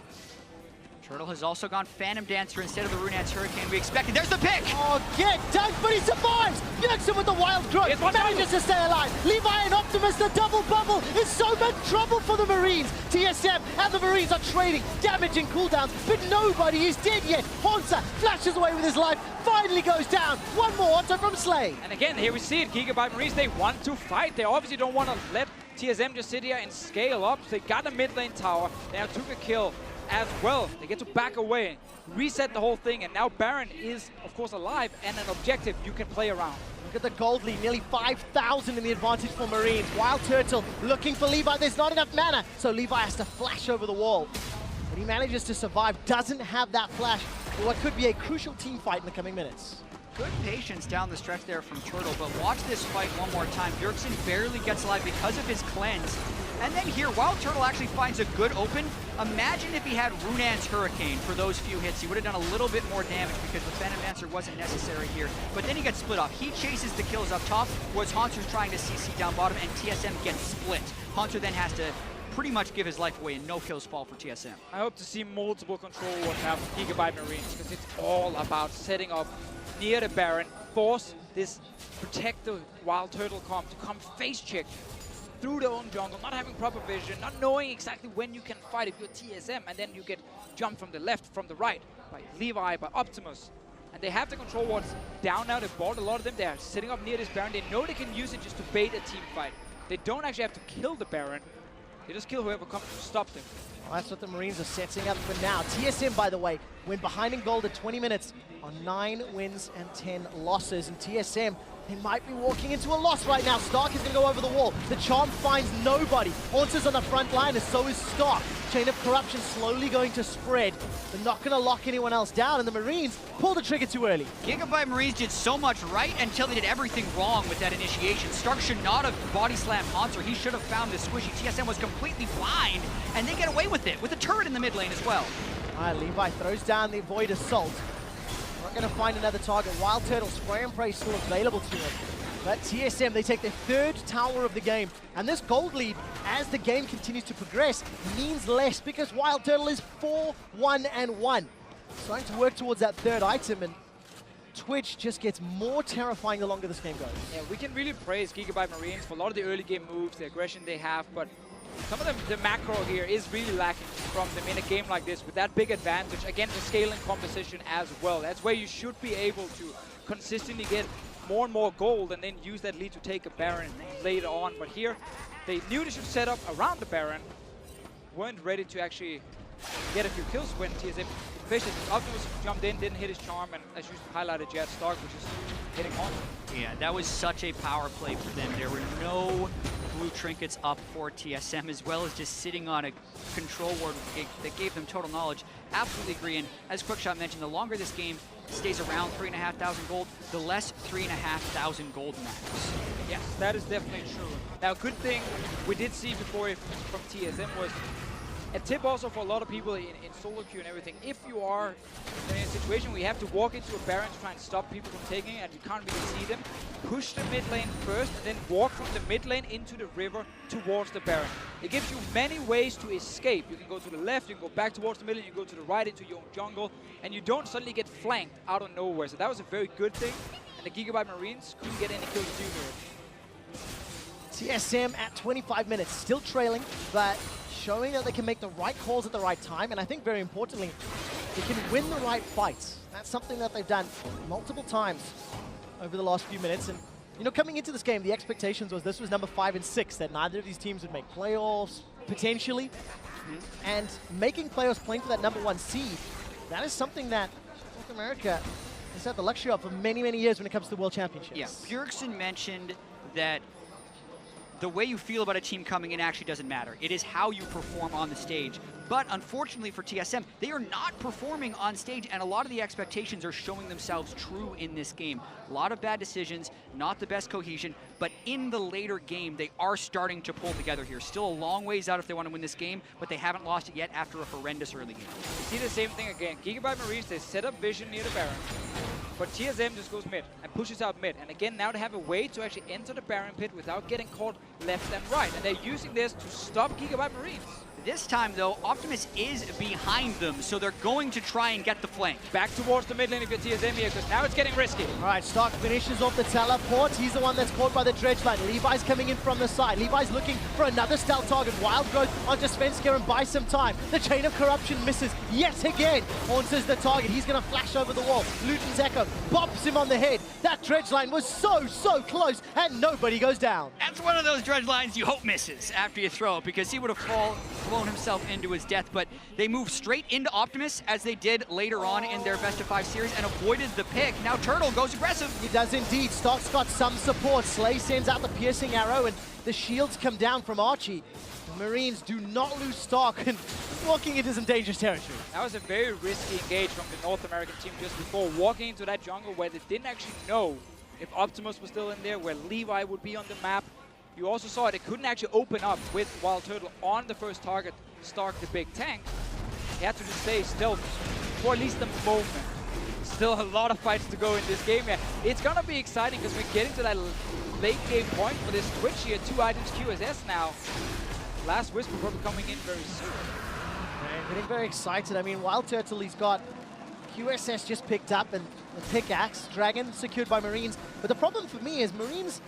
Turtle has also gone Phantom Dancer instead of the Runettes Hurricane we expected. There's the pick! Oh, get done, but he survives! Jackson with the wild growth, manages to stay alive. Levi and Optimus, the double bubble is so much trouble for the Marines. TSM and the Marines are trading, damaging cooldowns, but nobody is dead yet. Haunter flashes away with his life, finally goes down. One more Haunter from Slay. And again, here we see it, Gigabyte Marines, they want to fight. They obviously don't want to let TSM just sit here and scale up. So they got a mid lane tower, they now took a kill as well. They get to back away, reset the whole thing, and now Baron is, of course, alive and an objective you can play around. Look at the gold lead, nearly 5,000 in the advantage for Marines. Wild Turtle looking for Levi. There's not enough mana, so Levi has to flash over the wall. But he manages to survive, doesn't have that flash for what could be a crucial team fight in the coming minutes. Good patience down the stretch there from Turtle, but watch this fight one more time. Bjergsen barely gets alive because of his cleanse. And then here, Wild Turtle actually finds a good open. Imagine if he had Runan's Hurricane for those few hits. He would have done a little bit more damage because the Phantom Dancer wasn't necessary here. But then he gets split off. He chases the kills up top, whereas Haunter's trying to CC down bottom, and TSM gets split. Haunter then has to pretty much give his life away, and no kills fall for TSM. I hope to see multiple control wars now from Gigabyte Marines, because it's all about setting up near the Baron, force this protect the Wild Turtle comp to come face check through their own jungle, not having proper vision, not knowing exactly when you can fight if you're TSM, and then you get jumped from the left, from the right, by Levi, by Optimus. And they have the control wards down now. They've bought a lot of them. They're sitting up near this Baron. They know they can use it just to bait a team fight. They don't actually have to kill the Baron. They just kill whoever comes to stop them. Well, that's what the Marines are setting up for now. TSM, by the way, went behind in gold at 20 minutes on 9 wins and 10 losses. And TSM, they might be walking into a loss right now. Stark is going to go over the wall. The charm finds nobody. Haunter's on the front line, and so is Stark. Chain of Corruption slowly going to spread. They're not going to lock anyone else down, and the Marines pulled the trigger too early. Gigabyte Marines did so much right until they did everything wrong with that initiation. Stark should not have body slammed Haunter. He should have found the squishy. TSM was completely blind, and they get away with it, with a turret in the mid lane as well. All right, Levi throws down the Void Assault. Not going to find another target. Wild Turtle spray and pray still available to him. But TSM, they take their third tower of the game. And this gold lead, as the game continues to progress, means less because Wild Turtle is 4-1-1. Starting to work towards that third item, and Twitch just gets more terrifying the longer this game goes. Yeah, we can really praise Gigabyte Marines for a lot of the early game moves, the aggression they have, but some of the macro here is really lacking from them in a game like this with that big advantage against the scaling composition as well. That's where you should be able to consistently get more and more gold and then use that lead to take a Baron later on. But here, they knew they should set up around the Baron, weren't ready to actually get a few kills when TSM efficient. Optimus jumped in, didn't hit his charm, and as you highlighted, Jet Stark, which is hitting on. Yeah, that was such a power play for them. There were no blue trinkets up for TSM, as well as just sitting on a control ward that gave them total knowledge. Absolutely agree, and as Quickshot mentioned, the longer this game stays around 3,500 gold, the less 3,500 gold matters. Yes, that is definitely true. Now, good thing we did see before from TSM was a tip also for a lot of people in solo queue and everything. If you are in a situation where you have to walk into a Baron to try and stop people from taking it and you can't really see them, push the mid lane first and then walk from the mid lane into the river towards the Baron. It gives you many ways to escape. You can go to the left, you can go back towards the middle, you can go to the right into your own jungle, and you don't suddenly get flanked out of nowhere. So that was a very good thing, and the Gigabyte Marines couldn't get any kills due to it. TSM at 25 minutes, still trailing, but showing that they can make the right calls at the right time, and I think very importantly, they can win the right fights. That's something that they've done multiple times over the last few minutes. And you know, coming into this game, the expectations was this was number 5 and 6, that neither of these teams would make playoffs, potentially. And making playoffs, playing for that number 1 seed, that is something that North America has had the luxury of for many, many years when it comes to the World Championships. Yeah, Bjergsen mentioned that the way you feel about a team coming in actually doesn't matter. It is how you perform on the stage. But unfortunately for TSM, they are not performing on stage, and a lot of the expectations are showing themselves true in this game. A lot of bad decisions, not the best cohesion, but in the later game, they are starting to pull together here. Still a long ways out if they want to win this game, but they haven't lost it yet after a horrendous early game. You see the same thing again. Gigabyte Marines, they set up vision near the Baron, but TSM just goes mid and pushes out mid. And again, now they have a way to actually enter the Baron pit without getting caught left and right. And they're using this to stop Gigabyte Marines. This time, though, Optimus is behind them, so they're going to try and get the flank. Back towards the mid lane if you're TSM here, because now it's getting risky. All right, Stark finishes off the teleport. He's the one that's caught by the dredge line. Levi's coming in from the side. Levi's looking for another stealth target. Wild Growth onto Svensker and buy some time. The Chain of Corruption misses yet again. Haunts the target. He's going to flash over the wall. Luton's Echo bops him on the head. That dredge line was so close, and nobody goes down. That's one of those dredge lines you hope misses after you throw it, because he would have flown himself into his death, but they moved straight into Optimus as they did later on in their best of 5 series and avoided the pick. Now Turtle goes aggressive. He does indeed. Stark's got some support. Slay sends out the piercing arrow and the shields come down from Archie. The Marines do not lose Stark and walking into some dangerous territory. That was a very risky engage from the North American team just before, walking into that jungle where they didn't actually know if Optimus was still in there, where Levi would be on the map. You also saw it couldn't actually open up with Wild Turtle on the first target, Stark the big tank. He had to just stay still for at least a moment. Still a lot of fights to go in this game here. It's gonna be exciting because we're getting to that late game point for this Twitch here. 2 items QSS now. Last Whisper probably coming in very soon. Man, getting very excited. I mean, Wild Turtle, he's got QSS just picked up and the pickaxe. Dragon secured by Marines. But the problem for me is Marines,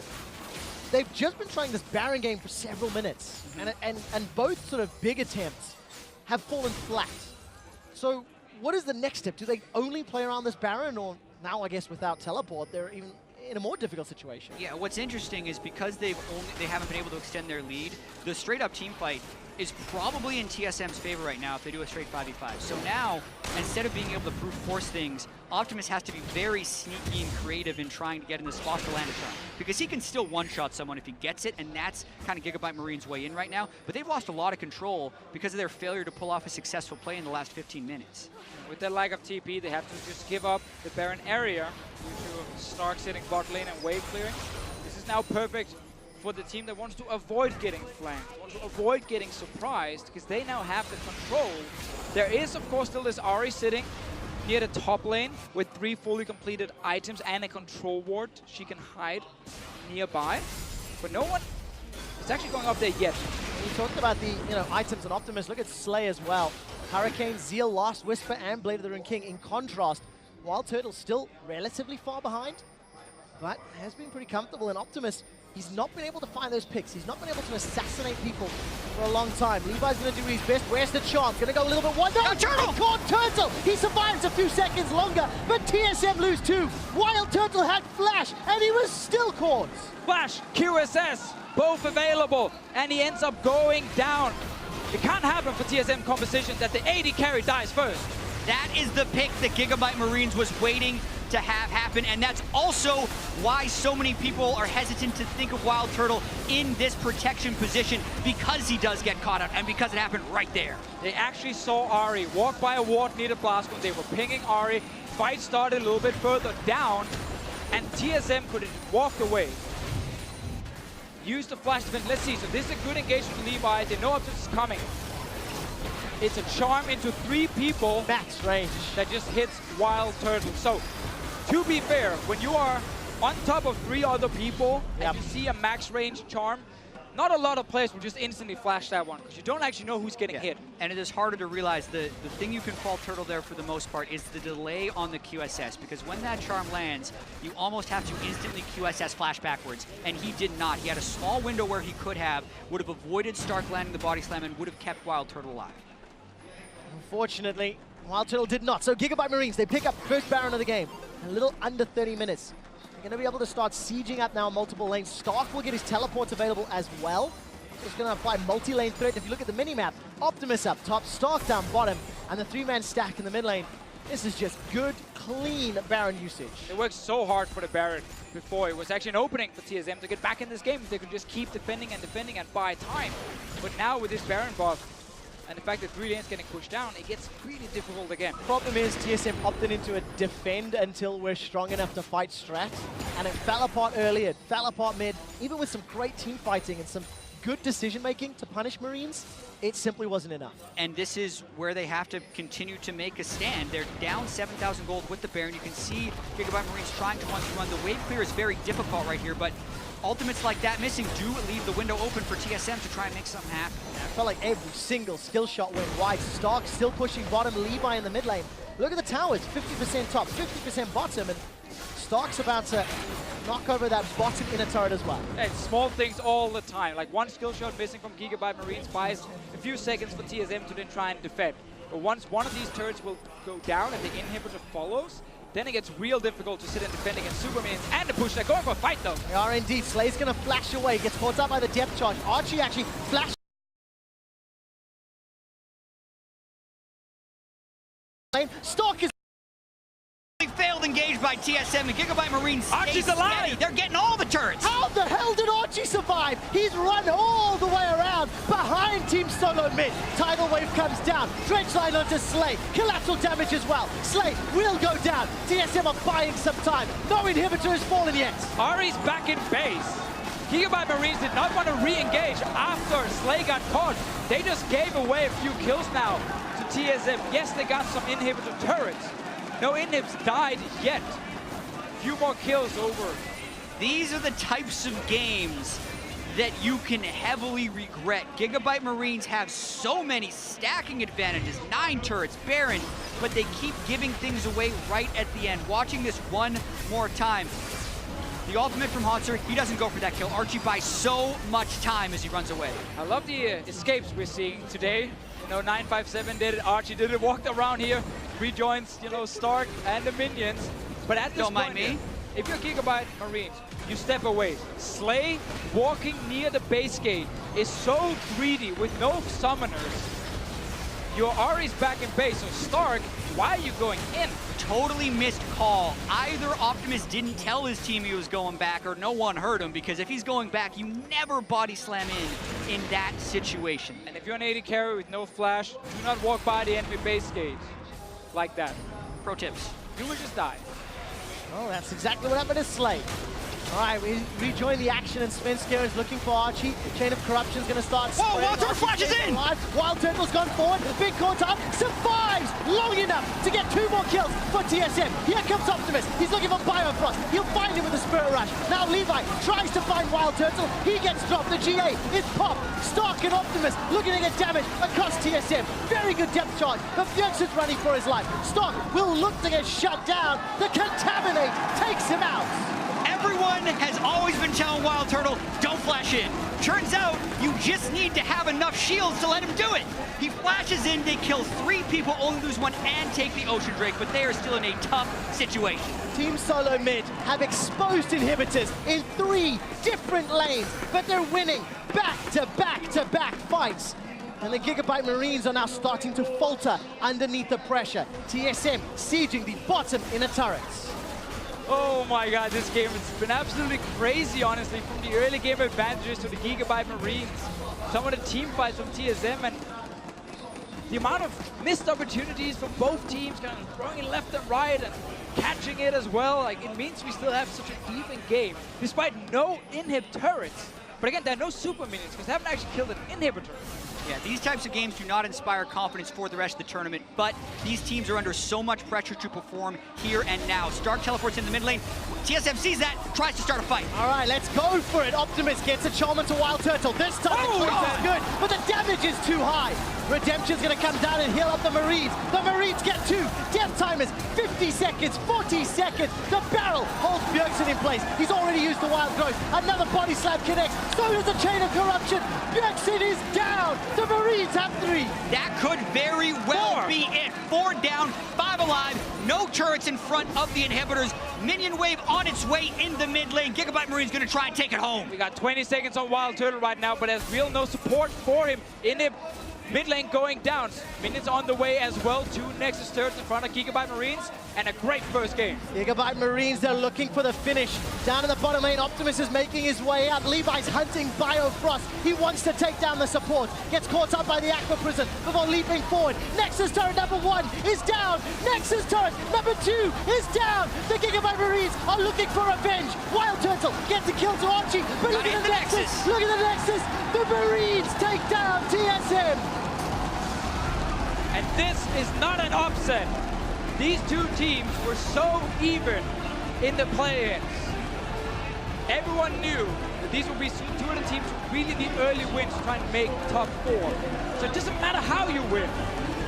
they've just been trying this Baron game for several minutes, and both sort of big attempts have fallen flat. So what is the next step? Do they only play around this Baron, or now I guess without teleport, they're even in a more difficult situation? Yeah, what's interesting is because they haven't been able to extend their lead, the straight-up team fight is probably in TSM's favor right now if they do a straight 5v5. So now, instead of being able to brute force things, Optimus has to be very sneaky and creative in trying to get in the spot to land a shot. Because he can still one-shot someone if he gets it, and that's kind of Gigabyte Marine's way in right now. But they've lost a lot of control because of their failure to pull off a successful play in the last 15 minutes. With their lack of TP, they have to just give up the Baron area due to Stark sitting bot lane and wave clearing. This is now perfect for the team that wants to avoid getting flanked, wants to avoid getting surprised, because they now have the control. There is, of course, still this Ahri sitting near the top lane with 3 fully completed items and a control ward she can hide. nearby, but no one is actually going up there yet. We talked about the items on Optimus. Look at Slay as well. Hurricane, Zeal, Lost, Whisper, and Blade of the Rune King. In contrast, Wild Turtle still relatively far behind, but has been pretty comfortable. And Optimus, he's not been able to find those picks. He's not been able to assassinate people for a long time. Levi's going to do his best. Where's the chance? Going to go a little bit wide. No, Turtle! Caught Turtle! He survives a few seconds longer, but TSM lose 2. Wild Turtle had Flash, and he was still caught. Flash, QSS, both available, and he ends up going down. It can't happen for TSM composition that the AD carry dies first. That is the pick that Gigabyte Marines was waiting to have happen, and that's also why so many people are hesitant to think of Wild Turtle in this protection position, because he does get caught out and because it happened right there. They actually saw Ari walk by a ward near the blast when they were pinging Ari. Fight started a little bit further down, and TSM could have walked away. Use the flash defense. Let's see. So this is a good engagement for Levi. They know Optimus is coming. It's a charm into 3 people. Max range. That just hits Wild Turtle. So, to be fair, when you are on top of 3 other people and you see a max range charm, not a lot of players will just instantly flash that one because you don't actually know who's getting hit. And it is harder to realize the thing you can fault Turtle there for the most part is the delay on the QSS, because when that charm lands, you almost have to instantly QSS flash backwards, and he did not. He had a small window where he would have avoided Stark landing the body slam and would have kept Wild Turtle alive. Unfortunately, Wild Turtle did not. So Gigabyte Marines, they pick up first Baron of the game. A little under 30 minutes. They're going to be able to start sieging up now multiple lanes. Stark will get his teleports available as well. It's going to apply multi-lane threat. If you look at the mini-map, Optimus up top, Stark down bottom, and the 3-man stack in the mid lane. This is just good, clean Baron usage. It worked so hard for the Baron before. It was actually an opening for TSM to get back in this game if they could just keep defending and buy time. But now with this Baron buff, and the fact that 3 lanes getting pushed down, it gets really difficult again. Problem is TSM opted into a defend until we're strong enough to fight strat, and it fell apart early, it fell apart mid, even with some great team fighting and some good decision making to punish Marines, it simply wasn't enough. And this is where they have to continue to make a stand. They're down 7,000 gold with the Baron. You can see Gigabyte Marines trying to run. The wave clear is very difficult right here, but ultimates like that missing do leave the window open for TSM to try and make something happen. I felt like every single skill shot went wide. Stark still pushing bottom, Levi in the mid lane. Look at the towers, 50% top, 50% bottom, and Stark's about to knock over that bottom inner turret as well. Yeah, it's small things all the time. Like one skill shot missing from Gigabyte Marines buys a few seconds for TSM to then try and defend. But once one of these turrets will go down and the inhibitor follows, then it gets real difficult to sit and defend against super minions and the push. They're going for a fight though. They are indeed. Slay's going to flash away, gets caught up by the depth charge. Archie actually flashed. Stark is failed engaged by TSM, and Gigabyte Marines Archie's alive! Steady. They're getting all the turrets! How the hell did Archie survive? He's run all the way around behind Team Solomid. Tidal Wave comes down. Dredge line onto Slay. Collateral damage as well. Slay will go down. TSM are buying some time. No inhibitor has fallen yet. Ari's back in base. Gigabyte Marines did not want to re-engage after Slay got caught. They just gave away a few kills now to TSM. Yes, they got some inhibitor turrets. No inhibs died yet. Few more kills over. These are the types of games that you can heavily regret. Gigabyte Marines have so many stacking advantages, 9 turrets, Baron, but they keep giving things away right at the end. Watching this one more time. The ultimate from Hauntzer, he doesn't go for that kill. Archie buys so much time as he runs away. I love the escapes we're seeing today. You know, 957 did it, Archie did it, walked around here, rejoins, you know, Stark and the minions. But at this point, if you're Gigabyte Marines, you step away. Slay, walking near the base gate, is so greedy with no summoners. Your Ari's back in base, so Stark, why are you going in? Totally missed call. Either Optimus didn't tell his team he was going back, or no one heard him, because if he's going back, you never body slam in that situation. And if you're an AD carry with no flash, do not walk by the enemy base gate like that. Pro tips. You will just die. Oh, that's exactly what happened to Slay. All right, we rejoin the action, and Svenskero is looking for Archie. Chain of Corruption is going to start. Whoa, Wild Turtle flashes in! Wild Turtle's gone forward. Big core time survives long enough to get 2 more kills for TSM. Here comes Optimus. He's looking for Biofrost. He'll find him with the Spirit Rush. Now Levi tries to find Wild Turtle. He gets dropped. The GA is popped. Stark and Optimus looking to get damage across TSM. Very good depth charge, but Bjergsen is running for his life. Stark will look to get shut down. The Contaminate takes him out. Everyone has always been telling Wild Turtle, don't flash in. Turns out, you just need to have enough shields to let him do it. He flashes in, they kill 3 people, only lose 1, and take the Ocean Drake, but they are still in a tough situation. Team Solomid have exposed inhibitors in 3 different lanes, but they're winning back-to-back-to-back fights. And the Gigabyte Marines are now starting to falter underneath the pressure. TSM sieging the bottom inner turrets. Oh my god, this game has been absolutely crazy, honestly, from the early game advantages to the Gigabyte Marines. Some of the team fights from TSM and the amount of missed opportunities from both teams, kind of throwing it left and right and catching it as well. Like, it means we still have such an even game, despite no inhib turrets. But again, there are no super minions because they haven't actually killed an inhibitor. Yeah, these types of games do not inspire confidence for the rest of the tournament, but these teams are under so much pressure to perform here and now. Stark teleports in the mid lane. TSM sees that, tries to start a fight. All right, let's go for it. Optimus gets a charm to Wild Turtle. This time it's good, but the damage is too high. Redemption's gonna come down and heal up the Marines. The Marines get 2. Death time is 50 seconds, 40 seconds. The barrel holds Bjergsen in place. He's already used the Wild Growth. Another body slam connects. So does the Chain of Corruption. Bjergsen is down. The Marines have 3. That could very well be it. 4 down, 5 alive. No turrets in front of the inhibitors. Minion wave on its way in the mid lane. Gigabyte Marine's gonna try and take it home. We got 20 seconds on Wild Turtle right now, but there's real no support for him. Inhib mid lane going down. Minions on the way as well. 2 Nexus turrets in front of Gigabyte Marines, and a great first game. Gigabyte Marines, they're looking for the finish. Down in the bottom lane, Optimus is making his way out. Levi's hunting Biofrost. He wants to take down the support. Gets caught up by the Aqua Prison before leaping forward. Nexus turret number 1 is down. Nexus turret number 2 is down. The Gigabyte Marines are looking for revenge. Wild Turtle gets a kill to Archie, but look at the Nexus. Look at the Nexus. The Marines take down TSM. And this is not an upset. These 2 teams were so even in the play-ins. Everyone knew that these would be 2 of the teams who really need early wins to try and make top 4. So it doesn't matter how you win.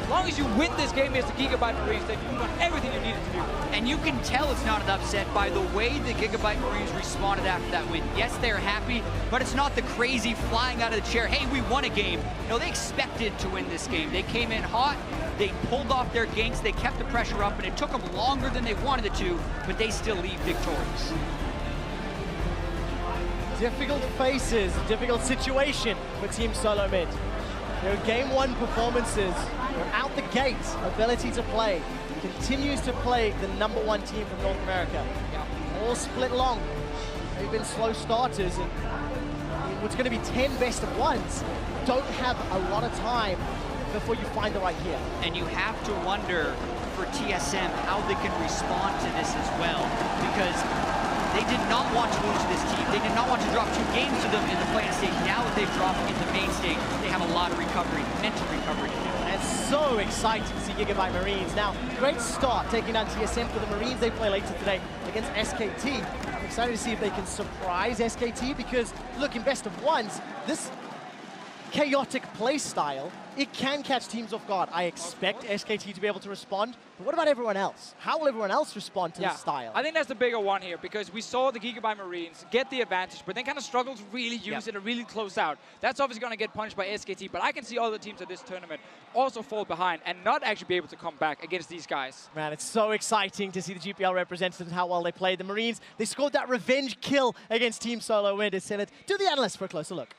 As long as you win this game as the Gigabyte Marines, then you've done everything you needed to do. And you can tell it's not an upset by the way the Gigabyte Marines responded after that win. Yes, they're happy, but it's not the crazy flying out of the chair, hey, we won a game. No, they expected to win this game. They came in hot, they pulled off their ganks, they kept the pressure up, and it took them longer than they wanted it to, but they still leave victorious. Difficult faces, difficult situation for Team Solomid. Their Game 1 performances, their out the gate ability to play, continues to play the #1 team from North America. All split long. They've been slow starters, and what's going to be 10 best of ones don't have a lot of time before you find the right gear. And you have to wonder for TSM how they can respond to this as well, because they did not want to lose to this team. They did not want to drop 2 games to them in the play-in stage. Now that they've dropped in the main stage, they have a lot of recovery, mental recovery to do. And it's so exciting to see Gigabyte Marines. Now, great start taking down TSM for the Marines. They play later today against SKT. I'm excited to see if they can surprise SKT because, look, in best of ones, this chaotic play style, it can catch teams off guard. I expect SKT to be able to respond, but what about everyone else? How will everyone else respond to this style? I think that's the bigger one here, because we saw the Gigabyte Marines get the advantage, but then kind of struggle to really use it and really close out. That's obviously going to get punished by SKT, but I can see other teams at this tournament also fall behind and not actually be able to come back against these guys. Man, it's so exciting to see the GPL representatives and how well they played. The Marines, they scored that revenge kill against Team Solomid. Send it to the analysts for a closer look.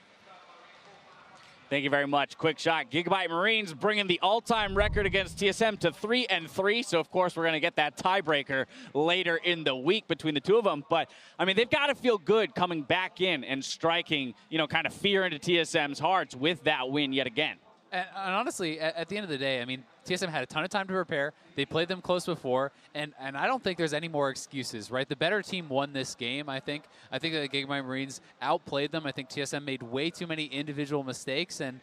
Thank you very much. Quick shot. Gigabyte Marines bringing the all-time record against TSM to 3-3. So, of course, we're going to get that tiebreaker later in the week between the 2 of them. But, I mean, they've got to feel good coming back in and striking, you know, kind of fear into TSM's hearts with that win yet again. And honestly, at the end of the day, I mean, TSM had a ton of time to prepare. They played them close before, and I don't think there's any more excuses, right? The better team won this game, I think. I think that the Gigabyte Marines outplayed them. I think TSM made way too many individual mistakes, and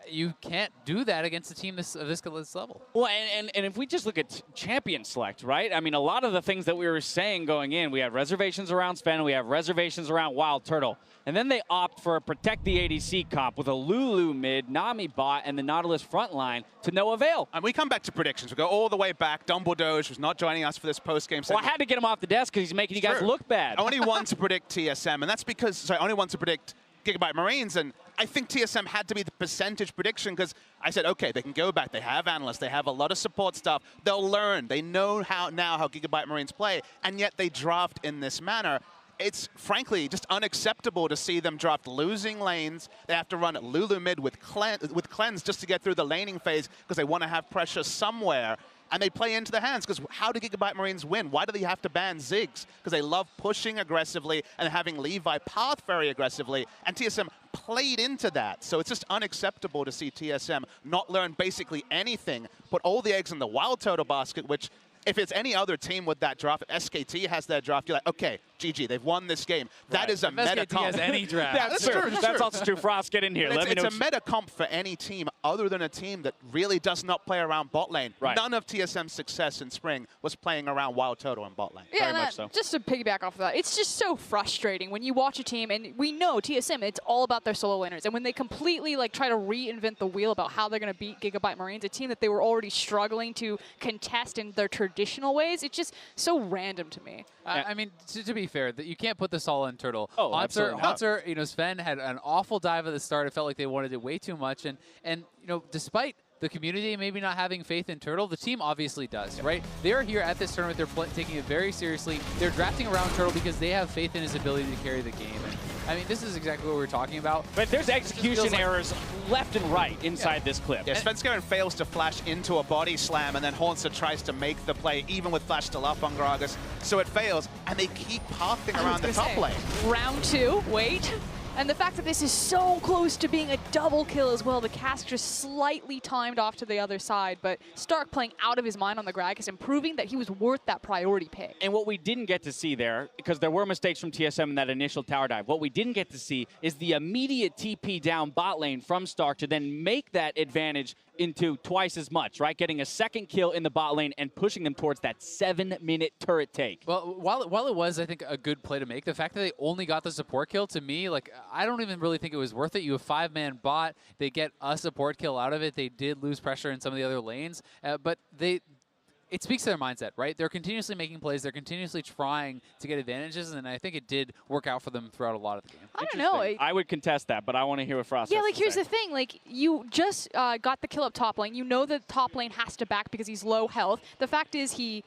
you can't do that against a team this level. Well, and if we just look at champion select, right? I mean, a lot of the things that we were saying going in, we have reservations around Sven, we have reservations around Wild Turtle, and then they opt for a protect the ADC comp with a Lulu mid, Nami bot, and the Nautilus front line to no avail. And we come back to predictions. We go all the way back. Dumbledore was not joining us for this post-game segment. Well, I had to get him off the desk because he's making you guys look bad. Only one to predict TSM, and that's because, sorry, only one to predict Gigabyte Marines, and I think TSM had to be the percentage prediction because I said, okay, they can go back. They have analysts. They have a lot of support stuff. They'll learn. They know how Gigabyte Marines play, and yet they draft in this manner. It's frankly just unacceptable to see them draft losing lanes. They have to run Lulu mid with cleanse just to get through the laning phase because they want to have pressure somewhere. And they play into the hands, because how do Gigabyte Marines win? Why do they have to ban Ziggs? Because they love pushing aggressively and having Levi path very aggressively, and TSM played into that. So it's just unacceptable to see TSM not learn basically anything, put all the eggs in the Wild Turtle basket, which if it's any other team with that draft, if SKT has their draft, you're like, okay, GG, they've won this game. That is a meta comp. Has any draft. That's true. That's also true. Frost, get in here. It's a meta comp for any team other than a team that really does not play around bot lane. Right. None of TSM's success in spring was playing around Wild Turtle and bot lane. Yeah, Very much so. Just to piggyback off of that, it's just so frustrating when you watch a team, and we know TSM, it's all about their solo laners, and when they completely try to reinvent the wheel about how they're going to beat Gigabyte Marines, a team that they were already struggling to contest in their traditional ways, it's just so random to me. I mean, to be fair, that you can't put this all on Turtle. Oh, absolutely not. Haunter, Sven had an awful dive at the start. It felt like they wanted it way too much, and despite the community maybe not having faith in Turtle, the team obviously does, right? They are here at this tournament. They're taking it very seriously. They're drafting around Turtle because they have faith in his ability to carry the game. And, I mean, this is exactly what we're talking about. But there's execution errors left and right inside this clip. Yeah, Svenskeren fails to flash into a body slam, and then Haunter tries to make the play, even with flash still up on Gragas. So it fails, and they keep pathing around the top lane. Round 2, wait. And the fact that this is so close to being a double kill as well, the cast just slightly timed off to the other side, but Stark playing out of his mind on the Gragas and proving that he was worth that priority pick. And what we didn't get to see there, because there were mistakes from TSM in that initial tower dive, what we didn't get to see is the immediate TP down bot lane from Stark to then make that advantage into twice as much, right? Getting a second kill in the bot lane and pushing them towards that 7-minute turret take. Well, while it was, I think, a good play to make, the fact that they only got the support kill, to me, I don't even really think it was worth it. You have 5-man bot. They get a support kill out of it. They did lose pressure in some of the other lanes, but it speaks to their mindset, right? They're continuously making plays. They're continuously trying to get advantages, and I think it did work out for them throughout a lot of the game. I don't know. I would contest that, but I want to hear what Frost has to here's say. the thing. You just got the kill up top lane. You know the top lane has to back because he's low health. The fact is he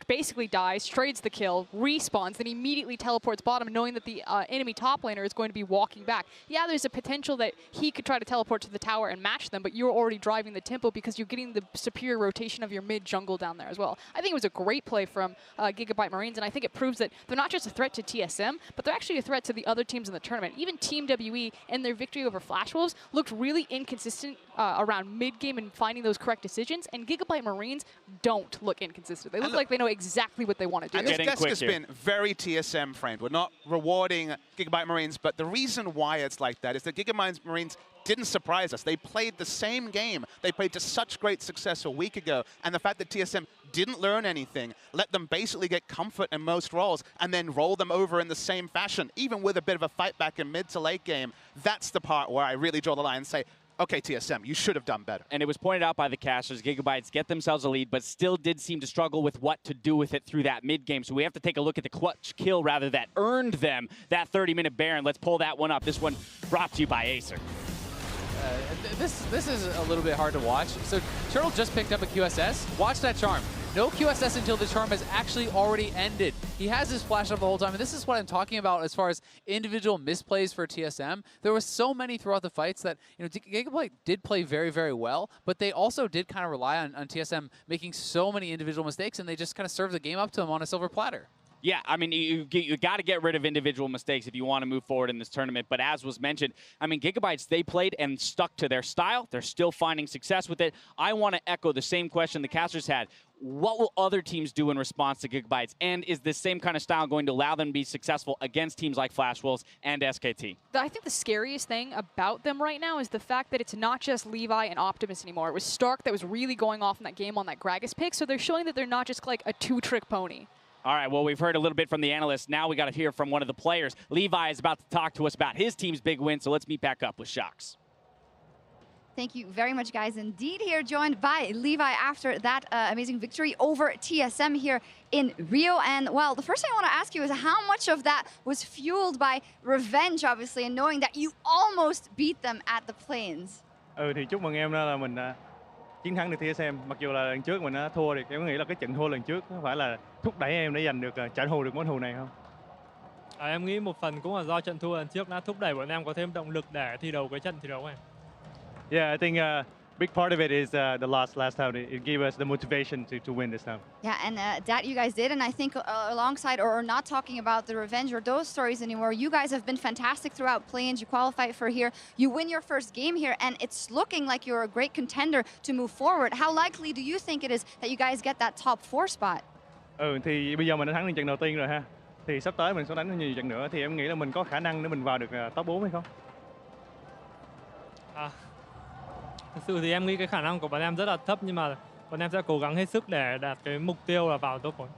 basically dies, trades the kill, respawns, then immediately teleports bottom, knowing that the enemy top laner is going to be walking back. Yeah, there's a potential that he could try to teleport to the tower and match them, but you're already driving the tempo because you're getting the superior rotation of your mid jungle down there as well. I think it was a great play from Gigabyte Marines, and I think it proves that they're not just a threat to TSM, but they're actually a threat to the other teams in the tournament. Even Team WE and their victory over Flash Wolves looked really inconsistent around mid-game and finding those correct decisions, and Gigabyte Marines don't look inconsistent. They look like they know exactly what they want to do. And this desk has been very TSM framed. We're not rewarding Gigabyte Marines, but the reason why it's like that is that Gigabyte Marines didn't surprise us. They played the same game. They played to such great success a week ago, and the fact that TSM didn't learn anything, let them basically get comfort in most roles, and then roll them over in the same fashion, even with a bit of a fight back in mid to late game. That's the part where I really draw the line and say, okay, TSM, you should have done better. And it was pointed out by the casters, Gigabytes get themselves a lead, but still did seem to struggle with what to do with it through that mid-game. So we have to take a look at the clutch kill, rather, that earned them that 30-minute Baron. Let's pull that one up. This one brought to you by Acer. This is a little bit hard to watch. So Turtle just picked up a QSS. Watch that charm. No QSS until the charm has actually already ended. He has his flash up the whole time, and this is what I'm talking about as far as individual misplays for TSM. There were so many throughout the fights that Gigabyte did play very, very well, but they also did kind of rely on TSM making so many individual mistakes, and they just kind of served the game up to him on a silver platter. Yeah, I mean, you got to get rid of individual mistakes if you want to move forward in this tournament. But as was mentioned, I mean, Gigabytes, they played and stuck to their style. They're still finding success with it. I want to echo the same question the casters had. What will other teams do in response to Gigabytes? And is this same kind of style going to allow them to be successful against teams like Flash Wolves and SKT? I think the scariest thing about them right now is the fact that it's not just Levi and Optimus anymore. It was Stark that was really going off in that game on that Gragas pick, so they're showing that they're not just like a two-trick pony. All right, well, we've heard a little bit from the analysts. Now we got to hear from one of the players. Levi is about to talk to us about his team's big win, so let's meet back up with Shox. Thank you very much, guys. Indeed, here joined by Levi after that amazing victory over TSM here in Rio. And, well, the first thing I want to ask you is how much of that was fueled by revenge, obviously, and knowing that you almost beat them at the Plains? Thì chúc mừng em là mình chiến thắng được TSM. Mặc dù là lần trước mình đã thua, thì em nghĩ là cái trận thua lần trước có phải là thúc đẩy em để giành được trả thù được món thù này không? Em nghĩ một phần cũng là do trận thua lần trước đã thúc đẩy bọn em có thêm động lực để thi đấu cái trận thi đấu này. Yeah, I think big part of it is the loss last time. It gave us the motivation to win this time. Yeah, and that you guys did, and I think alongside, or not talking about the revenge or those stories anymore, you guys have been fantastic throughout play-ins. You qualify for here, you win your first game here, and it's looking like you're a great contender to move forward. How likely do you think it is that you guys get that top 4 spot? Thì bây giờ mình đã thắng được trận đầu tiên rồi ha. Thì sắp tới mình sẽ đánh nhiều trận nữa, thì em nghĩ là mình có khả năng để mình vào được top 4 hay không? Thực sự thì em nghĩ cái khả năng của bọn em rất là thấp, nhưng mà bọn em sẽ cố gắng hết sức để đạt cái mục tiêu là vào top 4.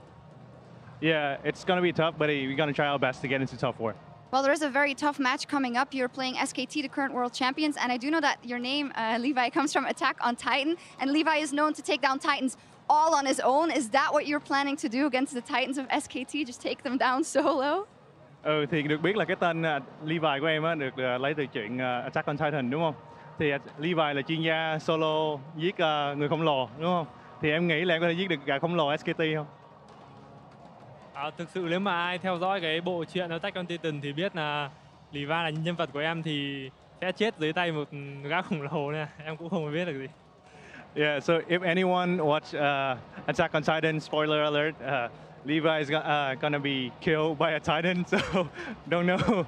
Yeah, it's going to be tough, but we're going to try our best to get into top 4. Well, there is a very tough match coming up. You're playing SKT, the current world champions, and I do know that your name, Levi, comes from Attack on Titan, and Levi is known to take down Titans all on his own. Is that what you're planning to do against the Titans of SKT, just take them down solo? Thì được biết là cái tên Levi của em á, được lấy từ chuyện Attack on Titan, đúng không? Thì Levi là chuyên gia solo giết người khổng lồ, đúng không? Thì em nghĩ là em có thể giết được gã khổng lồ SKT không? Thực sự nếu mà ai theo dõi cái bộ truyện Attack on Titan thì biết là Levi là nhân vật của em thì sẽ chết dưới tay một gã khổng lồ này. Em cũng không biết được gì. Yeah, so if anyone watch Attack on Titan, spoiler alert, Levi is gonna be killed by a Titan, so don't know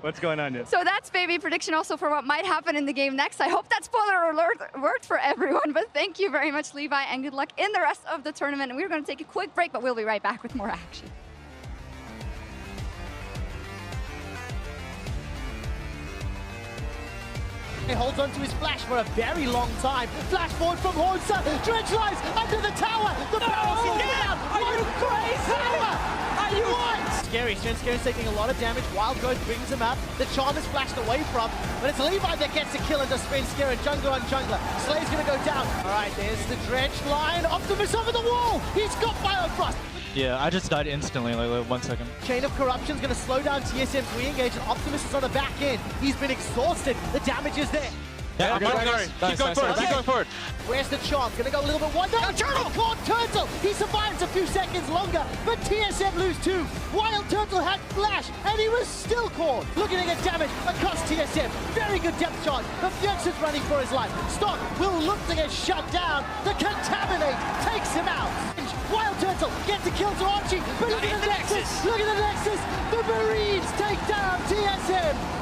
what's going on yet. So that's maybe prediction also for what might happen in the game next. I hope that spoiler alert worked for everyone, but thank you very much, Levi, and good luck in the rest of the tournament. And we're going to take a quick break, but we'll be right back with more action. He holds on to his flash for a very long time. Flash forward from Hornsa. Dredge lies under the tower. The barrel's down. Are you crazy? Tower. Are you what? Scary. Scary's taking a lot of damage. Wild Growth brings him up. The charm is flashed away from, but it's Levi that gets the kill and does spin Scary. Jungler on jungler. Slay's gonna go down. All right, there's the Dredge line. Optimus over the wall. He's got Biofrost. Yeah, I just died instantly, like 1 second. Chain of Corruption's going to slow down TSM's re-engage, and Optimus is on the back end. He's been exhausted. The damage is there. Yeah, keep going forward, keep going forward. Where's the charm? Going to go a little bit wide. No, Turtle! Caught Turtle! He survives a few seconds longer, but TSM lose 2. Wild Turtle had flash, and he was still caught. Looking to get damage across TSM. Very good depth charge, but Fux is running for his life. Stock will look to get shut down. The Contaminate takes him out. Wild Turtle gets a kill to Archie, but look at the Nexus! Look at the Nexus! The Marines take down TSM!